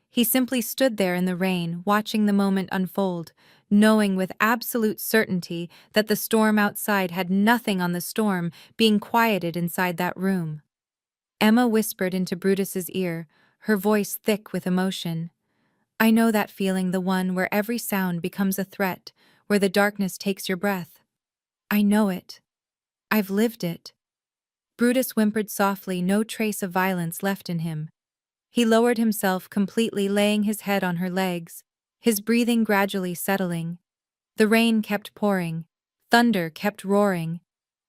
He simply stood there in the rain, watching the moment unfold, knowing with absolute certainty that the storm outside had nothing on the storm being quieted inside that room. Emma whispered into Brutus's ear, her voice thick with emotion. "I know that feeling, the one where every sound becomes a threat, where the darkness takes your breath. I know it. I've lived it." Brutus whimpered softly, no trace of violence left in him. He lowered himself completely, laying his head on her legs, his breathing gradually settling. The rain kept pouring, thunder kept roaring,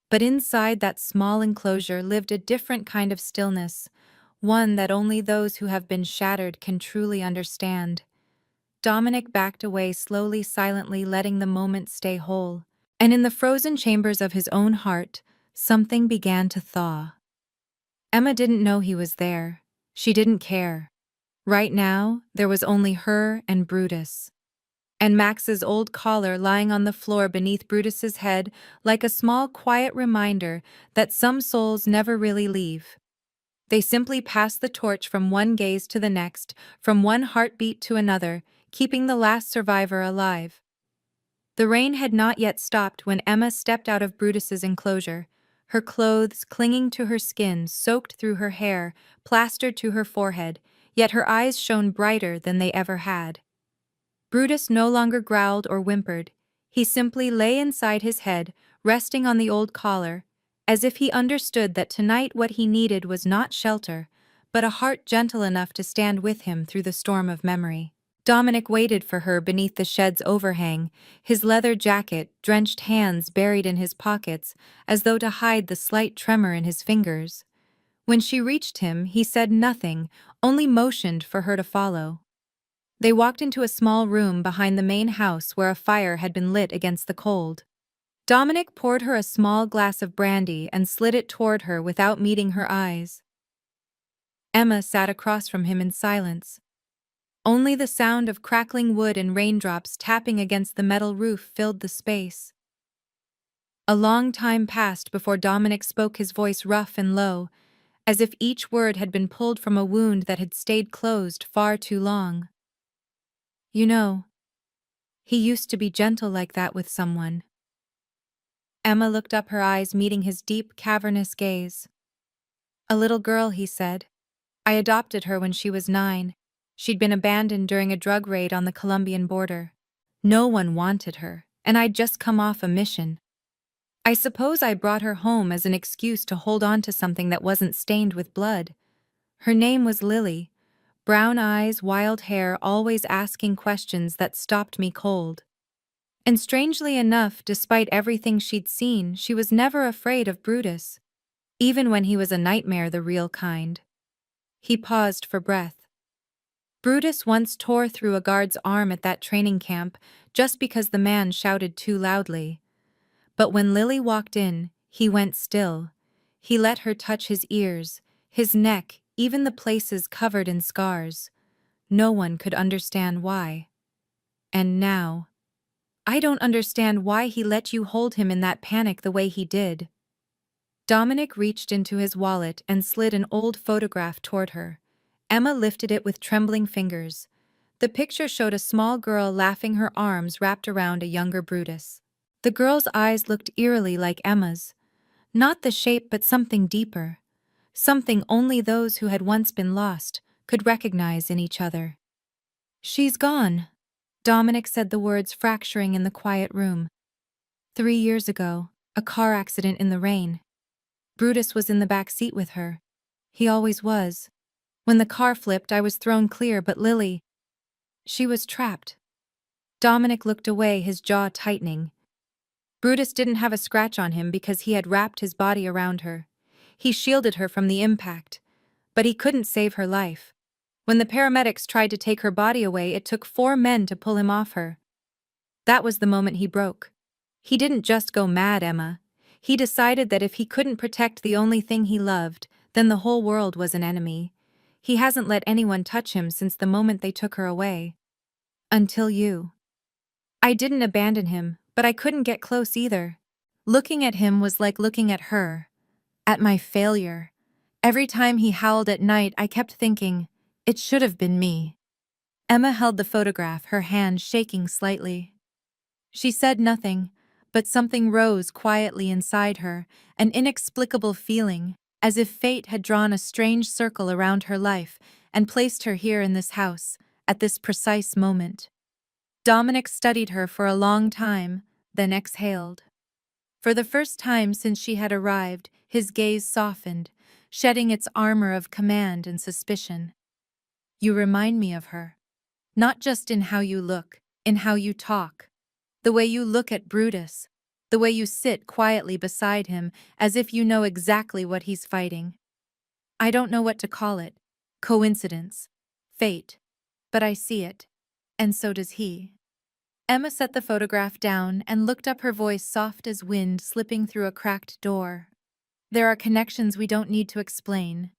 but inside that small enclosure lived a different kind of stillness, one that only those who have been shattered can truly understand. Dominic backed away slowly, silently, letting the moment stay whole. And in the frozen chambers of his own heart, something began to thaw. Emma didn't know he was there. She didn't care. Right now, there was only her and Brutus. And Max's old collar lying on the floor beneath Brutus's head, like a small quiet reminder that some souls never really leave. They simply pass the torch from one gaze to the next, from one heartbeat to another, keeping the last survivor alive. The rain had not yet stopped when Emma stepped out of Brutus's enclosure, her clothes clinging to her skin, soaked through her hair, plastered to her forehead, yet her eyes shone brighter than they ever had. Brutus no longer growled or whimpered. He simply lay inside his head, resting on the old collar, as if he understood that tonight what he needed was not shelter, but a heart gentle enough to stand with him through the storm of memory. Dominic waited for her beneath the shed's overhang, his leather jacket, drenched hands buried in his pockets, as though to hide the slight tremor in his fingers. When she reached him, he said nothing, only motioned for her to follow. They walked into a small room behind the main house where a fire had been lit against the cold. Dominic poured her a small glass of brandy and slid it toward her without meeting her eyes. Emma sat across from him in silence. Only the sound of crackling wood and raindrops tapping against the metal roof filled the space. A long time passed before Dominic spoke, his voice rough and low, as if each word had been pulled from a wound that had stayed closed far too long. "You know, he used to be gentle like that with someone." Emma looked up, her eyes meeting his deep, cavernous gaze. "A little girl," he said. "I adopted her when she was 9. She'd been abandoned during a drug raid on the Colombian border. No one wanted her, and I'd just come off a mission. I suppose I brought her home as an excuse to hold on to something that wasn't stained with blood. Her name was Lily. Brown eyes, wild hair, always asking questions that stopped me cold. And strangely enough, despite everything she'd seen, she was never afraid of Brutus. Even when he was a nightmare, the real kind." He paused for breath. "Brutus once tore through a guard's arm at that training camp just because the man shouted too loudly. But when Lily walked in, he went still. He let her touch his ears, his neck, even the places covered in scars. No one could understand why. And now, I don't understand why he let you hold him in that panic the way he did." Dominic reached into his wallet and slid an old photograph toward her. Emma lifted it with trembling fingers. The picture showed a small girl laughing, her arms wrapped around a younger Brutus. The girl's eyes looked eerily like Emma's. Not the shape, but something deeper. Something only those who had once been lost could recognize in each other. "She's gone," Dominic said, the words fracturing in the quiet room. "3 years ago, A car accident in the rain. Brutus was in the back seat with her. He always was. When the car flipped, I was thrown clear, but Lily, she was trapped. Dominic looked away, his jaw tightening. Brutus didn't have a scratch on him because he had wrapped his body around her. He shielded her from the impact, but he couldn't save her life. When the paramedics tried to take her body away, it took 4 men to pull him off her. That was the moment he broke. He didn't just go mad, Emma. He decided that if he couldn't protect the only thing he loved, then the whole world was an enemy. He hasn't let anyone touch him since the moment they took her away. Until you. I didn't abandon him, but I couldn't get close either. Looking at him was like looking at her. At my failure. Every time he howled at night, I kept thinking, it should have been me. Emma held the photograph, her hand shaking slightly. She said nothing, but something rose quietly inside her, an inexplicable feeling, as if fate had drawn a strange circle around her life and placed her here in this house, at this precise moment. Dominic studied her for a long time, then exhaled. For the first time since she had arrived, his gaze softened, shedding its armor of command and suspicion. You remind me of her. Not just in how you look, in how you talk. The way you look at Brutus. The way you sit quietly beside him, as if you know exactly what he's fighting. I don't know what to call it. Coincidence. Fate. But I see it. And so does he. Emma set the photograph down and looked up, her voice soft as wind slipping through a cracked door. There are connections we don't need to explain.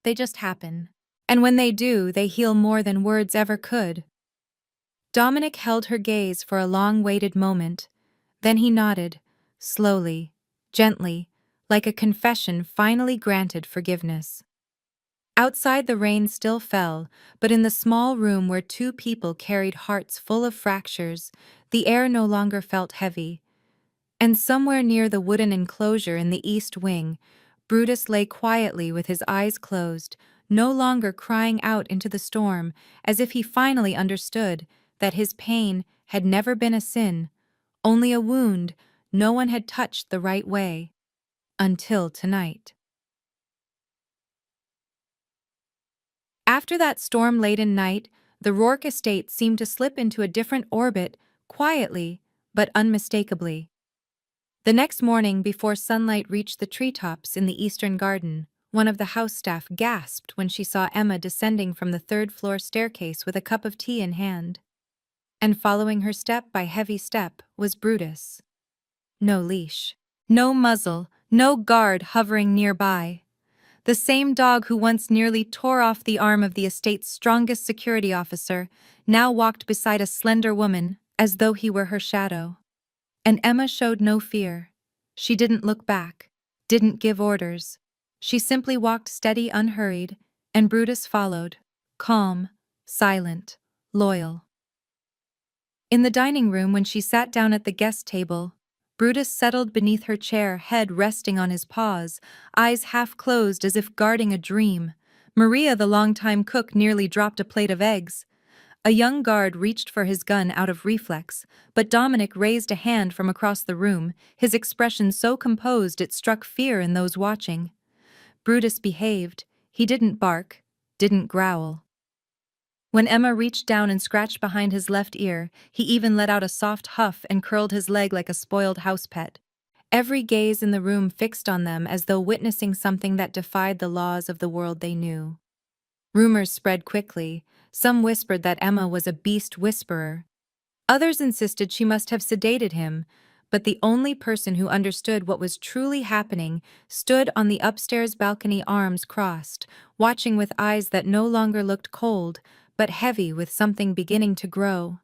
They just happen. And when they do, they heal more than words ever could. Dominic held her gaze for a long-waited moment. Then he nodded, slowly, gently, like a confession finally granted forgiveness. Outside the rain still fell, but in the small room where 2 people carried hearts full of fractures, the air no longer felt heavy. And somewhere near the wooden enclosure in the east wing, Brutus lay quietly with his eyes closed, no longer crying out into the storm, as if he finally understood that his pain had never been a sin, only a wound no one had touched the right way. Until tonight. After that storm-laden night, the Rourke estate seemed to slip into a different orbit, quietly, but unmistakably. The next morning, before sunlight reached the treetops in the eastern garden, one of the house staff gasped when she saw Emma descending from the 3rd-floor staircase with a cup of tea in hand. And following her step by heavy step was Brutus. No leash. No muzzle, no guard hovering nearby. The same dog who once nearly tore off the arm of the estate's strongest security officer now walked beside a slender woman, as though he were her shadow. And Emma showed no fear. She didn't look back, didn't give orders. She simply walked steady, unhurried, and Brutus followed, calm, silent, loyal. In the dining room, when she sat down at the guest table, Brutus settled beneath her chair, head resting on his paws, eyes half closed as if guarding a dream. Maria, the longtime cook, nearly dropped a plate of eggs. A young guard reached for his gun out of reflex, but Dominic raised a hand from across the room, his expression so composed it struck fear in those watching. Brutus behaved. He didn't bark, didn't growl. When Emma reached down and scratched behind his left ear, he even let out a soft huff and curled his leg like a spoiled house pet. Every gaze in the room fixed on them as though witnessing something that defied the laws of the world they knew. Rumors spread quickly. Some whispered that Emma was a beast whisperer. Others insisted she must have sedated him, but the only person who understood what was truly happening stood on the upstairs balcony, arms crossed, watching with eyes that no longer looked cold, but heavy with something beginning to grow.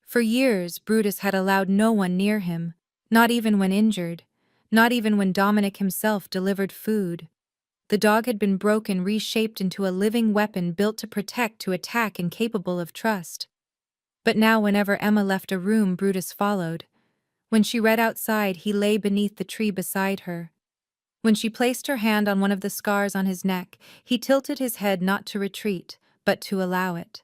For years, Brutus had allowed no one near him, not even when injured, not even when Dominic himself delivered food. The dog had been broken, reshaped into a living weapon built to protect, to attack, and capable of trust. But now, whenever Emma left a room, Brutus followed. When she read outside, he lay beneath the tree beside her. When she placed her hand on one of the scars on his neck, he tilted his head, not to retreat, but to allow it.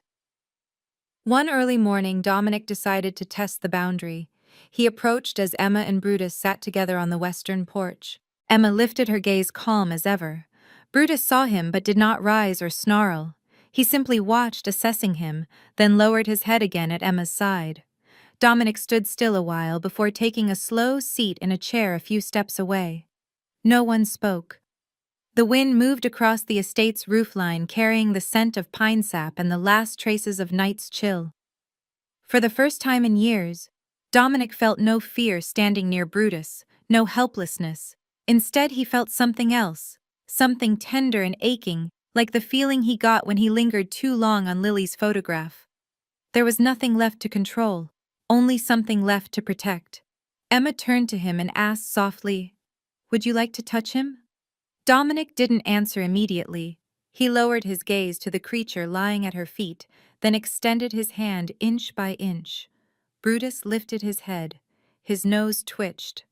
One early morning, Dominic decided to test the boundary. He approached as Emma and Brutus sat together on the western porch. Emma lifted her gaze calm as ever. Brutus saw him but did not rise or snarl. He simply watched, assessing him, then lowered his head again at Emma's side. Dominic stood still a while before taking a slow seat in a chair a few steps away. No one spoke. The wind moved across the estate's roofline, carrying the scent of pine sap and the last traces of night's chill. For the first time in years, Dominic felt no fear standing near Brutus, no helplessness. Instead, he felt something else, something tender and aching, like the feeling he got when he lingered too long on Lily's photograph. There was nothing left to control, only something left to protect. Emma turned to him and asked softly, "Would you like to touch him?" Dominic didn't answer immediately. He lowered his gaze to the creature lying at her feet, then extended his hand inch by inch. Brutus lifted his head. His nose twitched.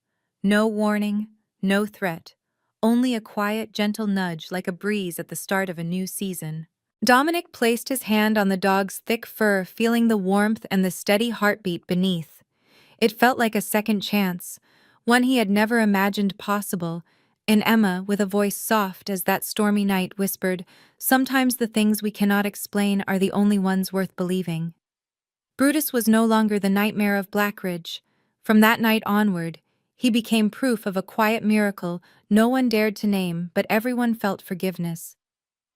No warning, no threat, only a quiet, gentle nudge like a breeze at the start of a new season. Dominic placed his hand on the dog's thick fur, feeling the warmth and the steady heartbeat beneath. It felt like a second chance, one he had never imagined possible, and Emma, with a voice soft as that stormy night, whispered, "Sometimes the things we cannot explain are the only ones worth believing." Brutus was no longer the nightmare of Blackridge. From that night onward, he became proof of a quiet miracle no one dared to name, but everyone felt forgiveness.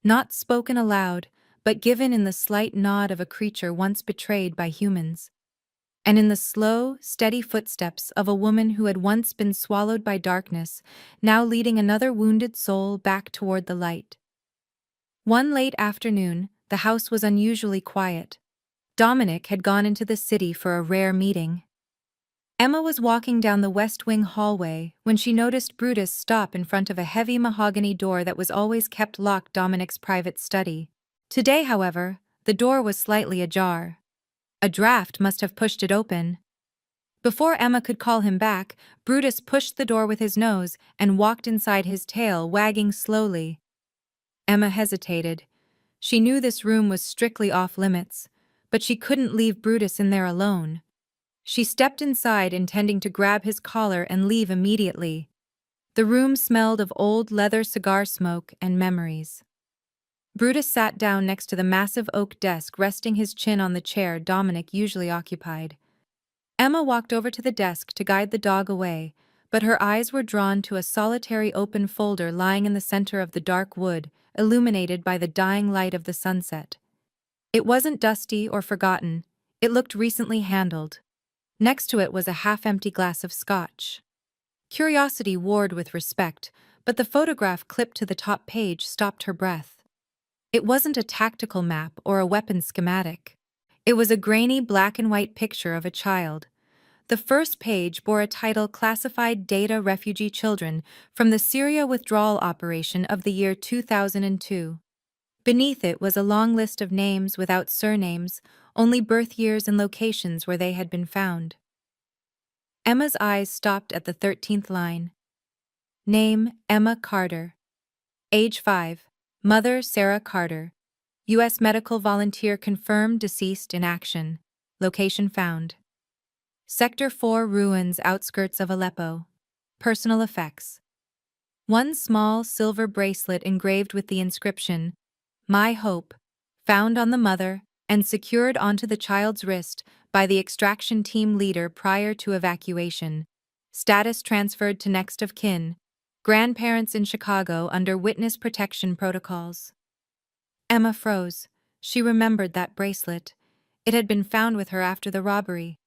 Not spoken aloud, but given in the slight nod of a creature once betrayed by humans. And in the slow, steady footsteps of a woman who had once been swallowed by darkness, now leading another wounded soul back toward the light. One late afternoon, the house was unusually quiet. Dominic had gone into the city for a rare meeting. Emma was walking down the West Wing hallway when she noticed Brutus stop in front of a heavy mahogany door that was always kept locked, Dominic's private study. Today, however, the door was slightly ajar. A draft must have pushed it open. Before Emma could call him back, Brutus pushed the door with his nose and walked inside, his tail wagging slowly. Emma hesitated. She knew this room was strictly off-limits, but she couldn't leave Brutus in there alone. She stepped inside, intending to grab his collar and leave immediately. The room smelled of old leather, cigar smoke, and memories. Brutus sat down next to the massive oak desk, resting his chin on the chair Dominic usually occupied. Emma walked over to the desk to guide the dog away, but her eyes were drawn to a solitary open folder lying in the center of the dark wood, illuminated by the dying light of the sunset. It wasn't dusty or forgotten. It looked recently handled. Next to it was a half-empty glass of scotch. Curiosity warred with respect, but the photograph clipped to the top page stopped her breath. It wasn't a tactical map or a weapon schematic. It was a grainy black-and-white picture of a child. The first page bore a title, "Classified Data Refugee Children from the Syria Withdrawal Operation of the year 2002. Beneath it was a long list of names without surnames, only birth years and locations where they had been found. Emma's eyes stopped at the 13th line. Name, Emma Carter. Age 5. Mother, Sarah Carter. U.S. medical volunteer confirmed deceased in action. Location found. Sector 4 ruins, outskirts of Aleppo. Personal effects. One small silver bracelet engraved with the inscription, "My Hope," found on the mother and secured onto the child's wrist by the extraction team leader prior to evacuation. Status transferred to next of kin. Grandparents in Chicago under witness protection protocols. Emma froze. She remembered that bracelet. It had been found with her after the robbery.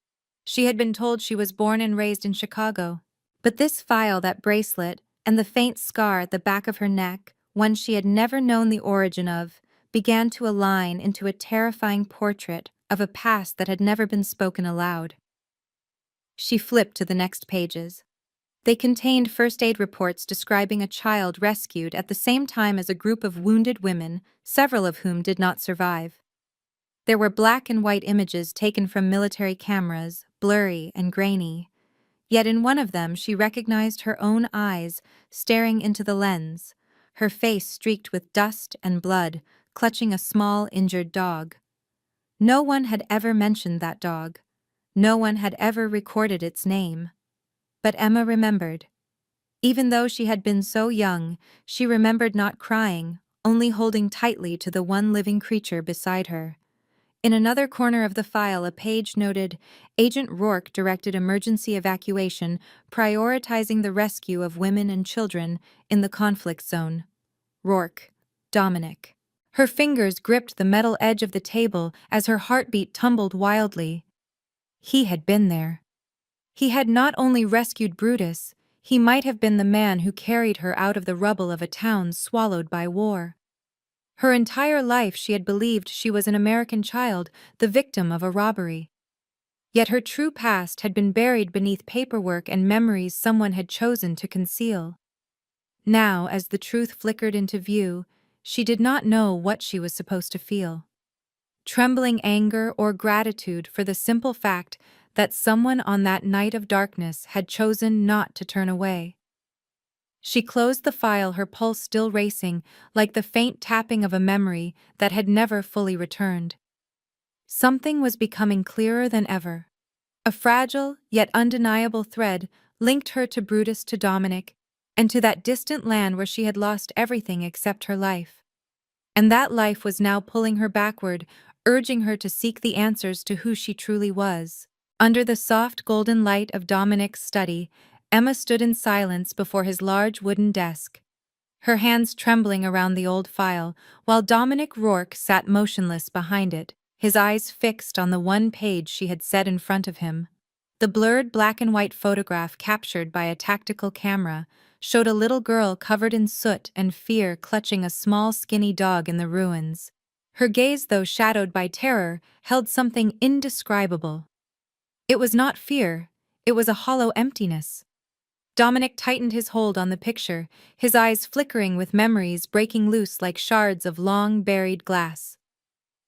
She had been told she was born and raised in Chicago. But this file, that bracelet, and the faint scar at the back of her neck, one she had never known the origin of, began to align into a terrifying portrait of a past that had never been spoken aloud. She flipped to the next pages. They contained first aid reports describing a child rescued at the same time as a group of wounded women, several of whom did not survive. There were black and white images taken from military cameras, blurry and grainy. Yet in one of them she recognized her own eyes staring into the lens, her face streaked with dust and blood, clutching a small, injured dog. No one had ever mentioned that dog. No one had ever recorded its name. But Emma remembered. Even though she had been so young, she remembered not crying, only holding tightly to the one living creature beside her. In another corner of the file, a page noted, Agent Rourke directed emergency evacuation, prioritizing the rescue of women and children in the conflict zone. Rourke. Dominic. Her fingers gripped the metal edge of the table as her heartbeat tumbled wildly. He had been there. He had not only rescued Brutus, he might have been the man who carried her out of the rubble of a town swallowed by war. Her entire life she had believed she was an American child, the victim of a robbery. Yet her true past had been buried beneath paperwork and memories someone had chosen to conceal. Now, as the truth flickered into view, she did not know what she was supposed to feel. Trembling anger or gratitude for the simple fact that someone on that night of darkness had chosen not to turn away. She closed the file, her pulse still racing, like the faint tapping of a memory that had never fully returned. Something was becoming clearer than ever. A fragile, yet undeniable thread linked her to Brutus, to Dominic, and to that distant land where she had lost everything except her life. And that life was now pulling her backward, urging her to seek the answers to who she truly was. Under the soft golden light of Dominic's study, Emma stood in silence before his large wooden desk, her hands trembling around the old file, while Dominic Rourke sat motionless behind it, his eyes fixed on the one page she had set in front of him. The blurred black-and-white photograph captured by a tactical camera showed a little girl covered in soot and fear clutching a small skinny dog in the ruins. Her gaze, though shadowed by terror, held something indescribable. It was not fear, it was a hollow emptiness. Dominic tightened his hold on the picture, his eyes flickering with memories breaking loose like shards of long-buried glass.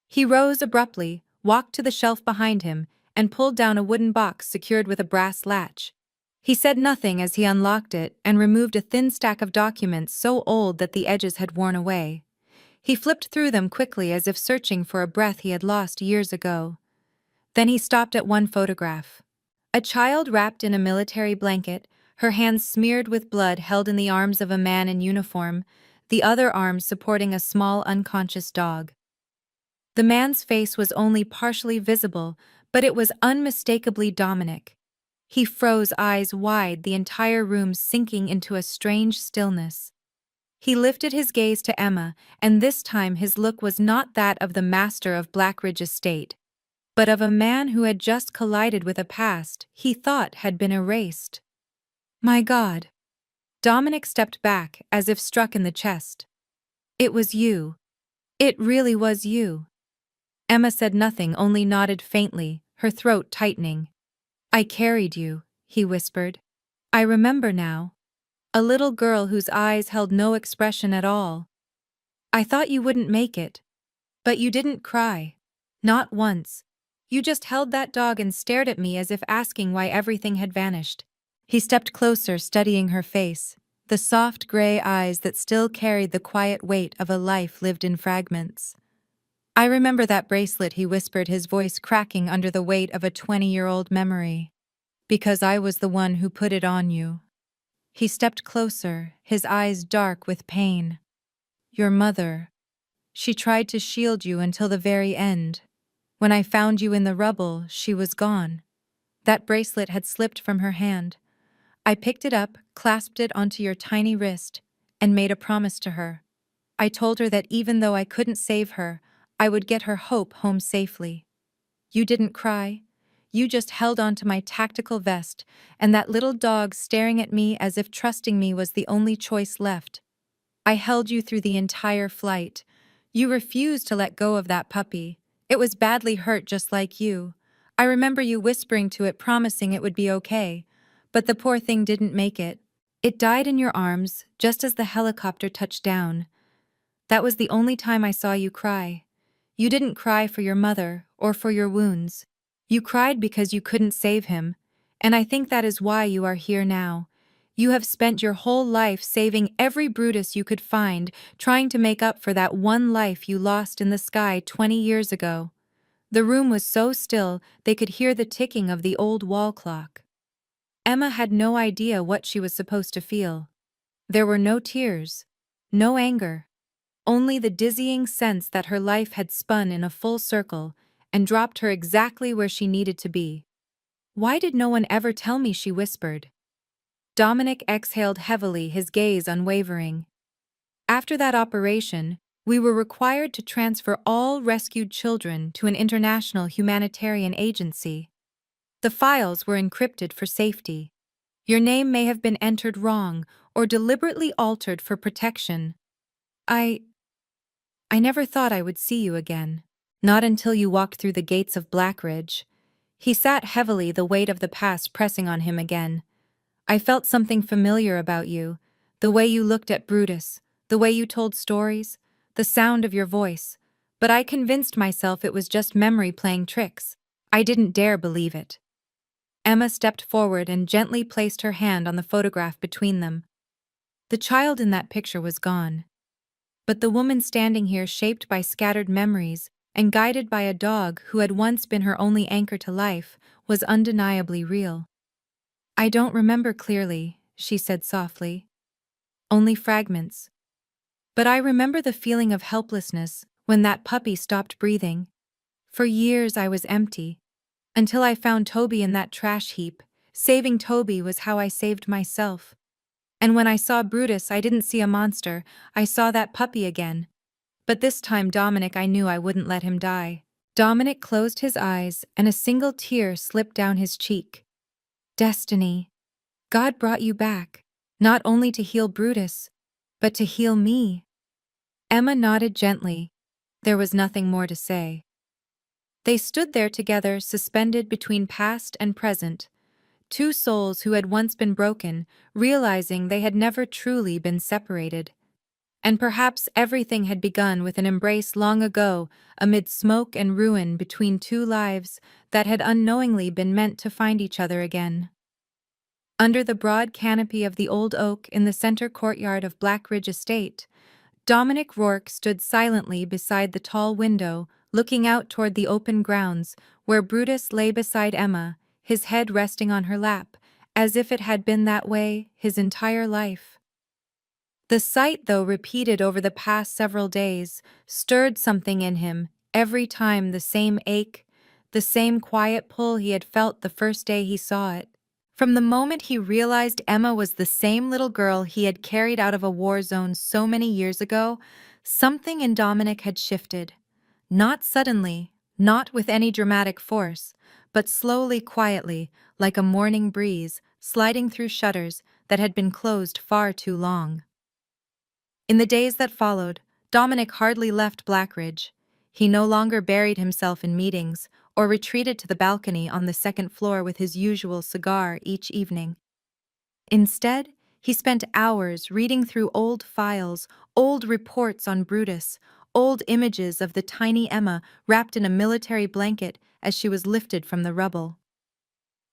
He rose abruptly, walked to the shelf behind him, and pulled down a wooden box secured with a brass latch. He said nothing as he unlocked it and removed a thin stack of documents so old that the edges had worn away. He flipped through them quickly as if searching for a breath he had lost years ago. Then he stopped at one photograph. A child wrapped in a military blanket, her hands smeared with blood held in the arms of a man in uniform, the other arm supporting a small unconscious dog. The man's face was only partially visible, but it was unmistakably Dominic. He froze, eyes wide, the entire room sinking into a strange stillness. He lifted his gaze to Emma, and this time his look was not that of the master of Blackridge Estate, but of a man who had just collided with a past he thought had been erased. My God! Dominic stepped back, as if struck in the chest. It was you. It really was you. Emma said nothing, only nodded faintly, her throat tightening. I carried you, he whispered. I remember now. A little girl whose eyes held no expression at all. I thought you wouldn't make it. But you didn't cry. Not once. You just held that dog and stared at me as if asking why everything had vanished. He stepped closer, studying her face, the soft gray eyes that still carried the quiet weight of a life lived in fragments. I remember that bracelet, he whispered, his voice cracking under the weight of a 20-year-old memory. Because I was the one who put it on you. He stepped closer, his eyes dark with pain. Your mother. She tried to shield you until the very end. When I found you in the rubble, she was gone. That bracelet had slipped from her hand. I picked it up, clasped it onto your tiny wrist, and made a promise to her. I told her that even though I couldn't save her, I would get her hope home safely. You didn't cry. You just held onto my tactical vest, and that little dog staring at me as if trusting me was the only choice left. I held you through the entire flight. You refused to let go of that puppy. It was badly hurt just like you. I remember you whispering to it, promising it would be okay. But the poor thing didn't make it. It died in your arms, just as the helicopter touched down. That was the only time I saw you cry. You didn't cry for your mother, or for your wounds. You cried because you couldn't save him, and I think that is why you are here now. You have spent your whole life saving every Brutus you could find, trying to make up for that one life you lost in the sky 20 years ago. The room was so still they could hear the ticking of the old wall clock. Emma had no idea what she was supposed to feel. There were no tears, no anger, only the dizzying sense that her life had spun in a full circle and dropped her exactly where she needed to be. "Why did no one ever tell me?" she whispered. Dominic exhaled heavily, his gaze unwavering. "After that operation, we were required to transfer all rescued children to an international humanitarian agency. The files were encrypted for safety. Your name may have been entered wrong or deliberately altered for protection. I never thought I would see you again. Not until you walked through the gates of Blackridge." He sat heavily, the weight of the past pressing on him again. "I felt something familiar about you, the way you looked at Brutus, the way you told stories, the sound of your voice, but I convinced myself it was just memory playing tricks. I didn't dare believe it." Emma stepped forward and gently placed her hand on the photograph between them. The child in that picture was gone. But the woman standing here, shaped by scattered memories and guided by a dog who had once been her only anchor to life, was undeniably real. "I don't remember clearly," she said softly. "Only fragments. But I remember the feeling of helplessness when that puppy stopped breathing. For years I was empty, until I found Toby in that trash heap. Saving Toby was how I saved myself. And when I saw Brutus, I didn't see a monster, I saw that puppy again. But this time, Dominic, I knew I wouldn't let him die." Dominic closed his eyes and a single tear slipped down his cheek. "Destiny. God brought you back, not only to heal Brutus, but to heal me." Emma nodded gently. There was nothing more to say. They stood there together, suspended between past and present, two souls who had once been broken, realizing they had never truly been separated. And perhaps everything had begun with an embrace long ago, amid smoke and ruin, between two lives that had unknowingly been meant to find each other again. Under the broad canopy of the old oak in the center courtyard of Blackridge Estate, Dominic Rourke stood silently beside the tall window, looking out toward the open grounds, where Brutus lay beside Emma, his head resting on her lap, as if it had been that way his entire life. The sight, though repeated over the past several days, stirred something in him, every time the same ache, the same quiet pull he had felt the first day he saw it. From the moment he realized Emma was the same little girl he had carried out of a war zone so many years ago, something in Dominic had shifted. Not suddenly, not with any dramatic force, but slowly, quietly, like a morning breeze, sliding through shutters that had been closed far too long. In the days that followed, Dominic hardly left Blackridge. He no longer buried himself in meetings or retreated to the balcony on the second floor with his usual cigar each evening. Instead, he spent hours reading through old files, old reports on Brutus, old images of the tiny Emma wrapped in a military blanket as she was lifted from the rubble.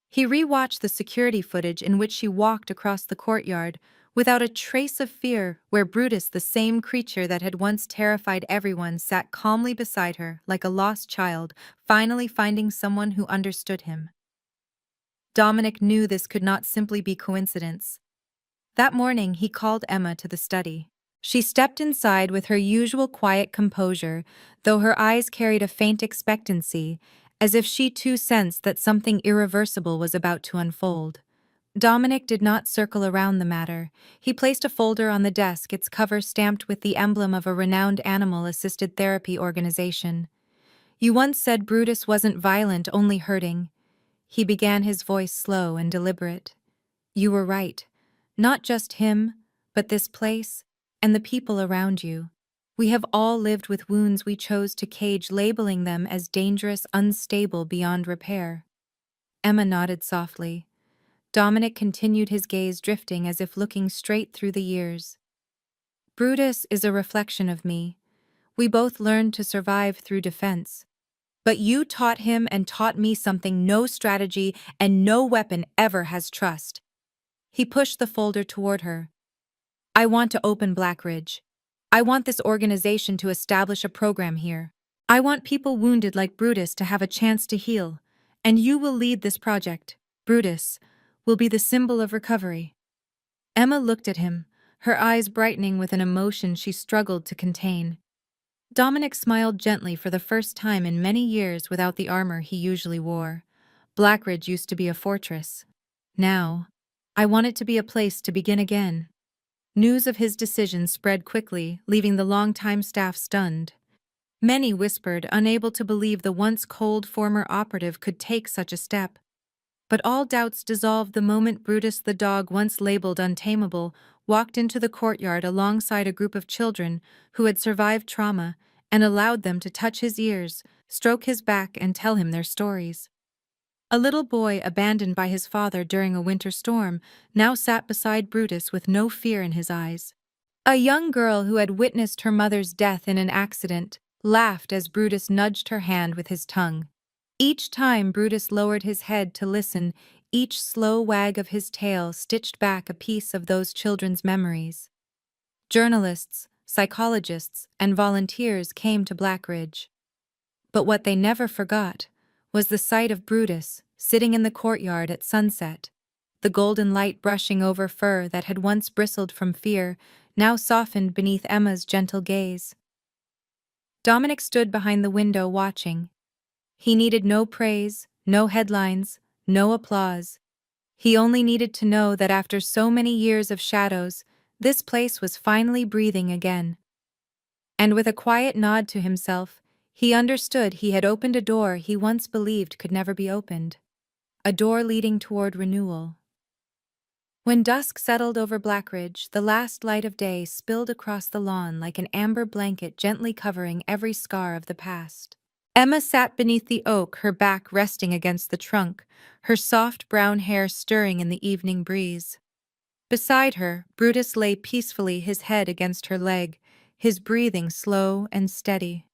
He rewatched the security footage in which she walked across the courtyard, without a trace of fear, where Brutus, the same creature that had once terrified everyone, sat calmly beside her like a lost child, finally finding someone who understood him. Dominic knew this could not simply be coincidence. That morning he called Emma to the study. She stepped inside with her usual quiet composure, though her eyes carried a faint expectancy, as if she too sensed that something irreversible was about to unfold. Dominic did not circle around the matter. He placed a folder on the desk, its cover stamped with the emblem of a renowned animal-assisted therapy organization. "You once said Brutus wasn't violent, only hurting." He began, his voice slow and deliberate. "You were right. Not just him, but this place, and the people around you. We have all lived with wounds we chose to cage, labeling them as dangerous, unstable, beyond repair." Emma nodded softly. Dominic continued, his gaze drifting as if looking straight through the years. "Brutus is a reflection of me. We both learned to survive through defense. But you taught him and taught me something no strategy and no weapon ever has: trust." He pushed the folder toward her. "I want to open Blackridge. I want this organization to establish a program here. I want people wounded like Brutus to have a chance to heal, and you will lead this project. Brutus will be the symbol of recovery." Emma looked at him, her eyes brightening with an emotion she struggled to contain. Dominic smiled gently for the first time in many years without the armor he usually wore. Blackridge used to be a fortress. Now, I want it to be a place to begin again. News of his decision spread quickly, leaving the longtime staff stunned. Many whispered, unable to believe the once cold former operative could take such a step. But all doubts dissolved the moment Brutus the dog, once labeled untamable, walked into the courtyard alongside a group of children who had survived trauma and allowed them to touch his ears, stroke his back, and tell him their stories. A little boy abandoned by his father during a winter storm now sat beside Brutus with no fear in his eyes. A young girl who had witnessed her mother's death in an accident laughed as Brutus nudged her hand with his tongue. Each time Brutus lowered his head to listen, each slow wag of his tail stitched back a piece of those children's memories. Journalists, psychologists, and volunteers came to Blackridge. But what they never forgot was the sight of Brutus sitting in the courtyard at sunset, the golden light brushing over fur that had once bristled from fear, now softened beneath Emma's gentle gaze. Dominic stood behind the window watching. He needed no praise, no headlines, no applause. He only needed to know that after so many years of shadows, this place was finally breathing again. And with a quiet nod to himself, he understood he had opened a door he once believed could never be opened. A door leading toward renewal. When dusk settled over Blackridge, the last light of day spilled across the lawn like an amber blanket gently covering every scar of the past. Emma sat beneath the oak, her back resting against the trunk, her soft brown hair stirring in the evening breeze. Beside her, Brutus lay peacefully, his head against her leg, his breathing slow and steady.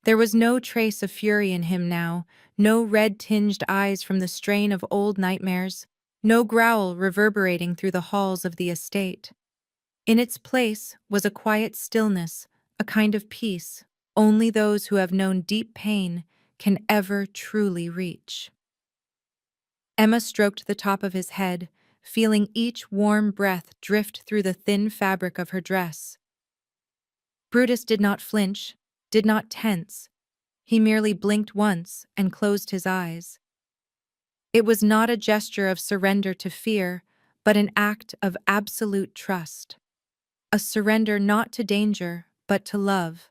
There was no trace of fury in him now, no red-tinged eyes from the strain of old nightmares, no growl reverberating through the halls of the estate. In its place was a quiet stillness, a kind of peace only those who have known deep pain can ever truly reach. Emma stroked the top of his head, feeling each warm breath drift through the thin fabric of her dress. Brutus did not flinch, did not tense. He merely blinked once and closed his eyes. It was not a gesture of surrender to fear, but an act of absolute trust. A surrender not to danger, but to love.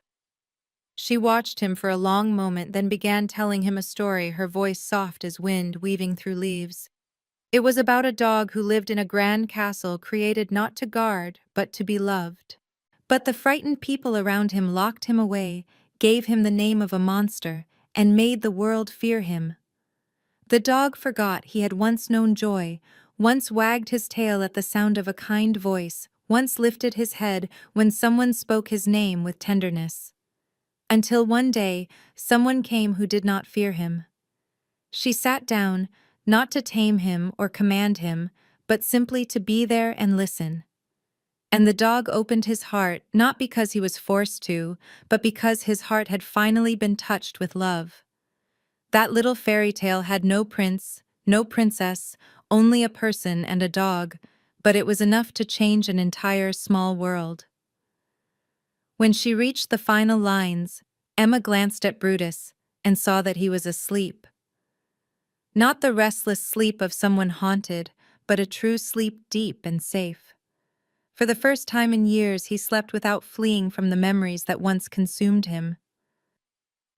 She watched him for a long moment, then began telling him a story, her voice soft as wind weaving through leaves. It was about a dog who lived in a grand castle created not to guard, but to be loved. But the frightened people around him locked him away, gave him the name of a monster, and made the world fear him. The dog forgot he had once known joy, once wagged his tail at the sound of a kind voice, once lifted his head when someone spoke his name with tenderness. Until one day, someone came who did not fear him. She sat down, not to tame him or command him, but simply to be there and listen. And the dog opened his heart, not because he was forced to, but because his heart had finally been touched with love. That little fairy tale had no prince, no princess, only a person and a dog, but it was enough to change an entire small world. When she reached the final lines, Emma glanced at Brutus and saw that he was asleep. Not the restless sleep of someone haunted, but a true sleep, deep and safe. For the first time in years, he slept without fleeing from the memories that once consumed him.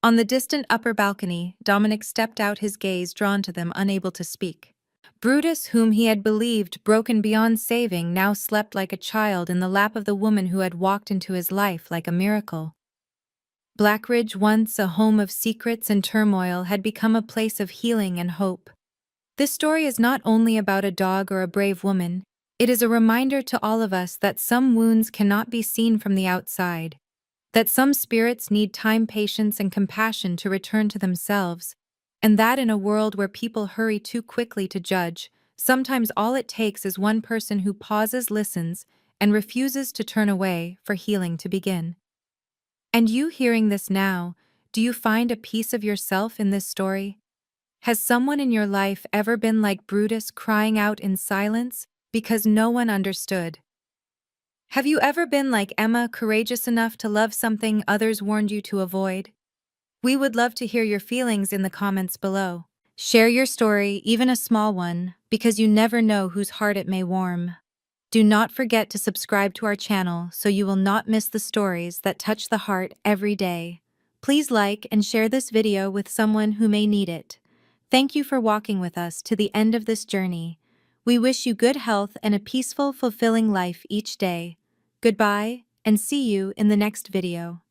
On the distant upper balcony, Dominic stepped out, his gaze drawn to them, unable to speak. Brutus, whom he had believed broken beyond saving, now slept like a child in the lap of the woman who had walked into his life like a miracle. Blackridge, once a home of secrets and turmoil, had become a place of healing and hope. This story is not only about a dog or a brave woman, it is a reminder to all of us that some wounds cannot be seen from the outside, that some spirits need time, patience, and compassion to return to themselves, and that in a world where people hurry too quickly to judge, sometimes all it takes is one person who pauses, listens, and refuses to turn away for healing to begin. And you hearing this now, Do you find a piece of yourself in this story? Has someone in your life ever been like Brutus, crying out in silence because no one understood? Have you ever been like Emma, courageous enough to love something others warned you to avoid? We would love to hear your feelings in the comments below. Share your story, even a small one, because you never know whose heart it may warm. Do not forget to subscribe to our channel so you will not miss the stories that touch the heart every day. Please like and share this video with someone who may need it. Thank you for walking with us to the end of this journey. We wish you good health and a peaceful, fulfilling life each day. Goodbye, and see you in the next video.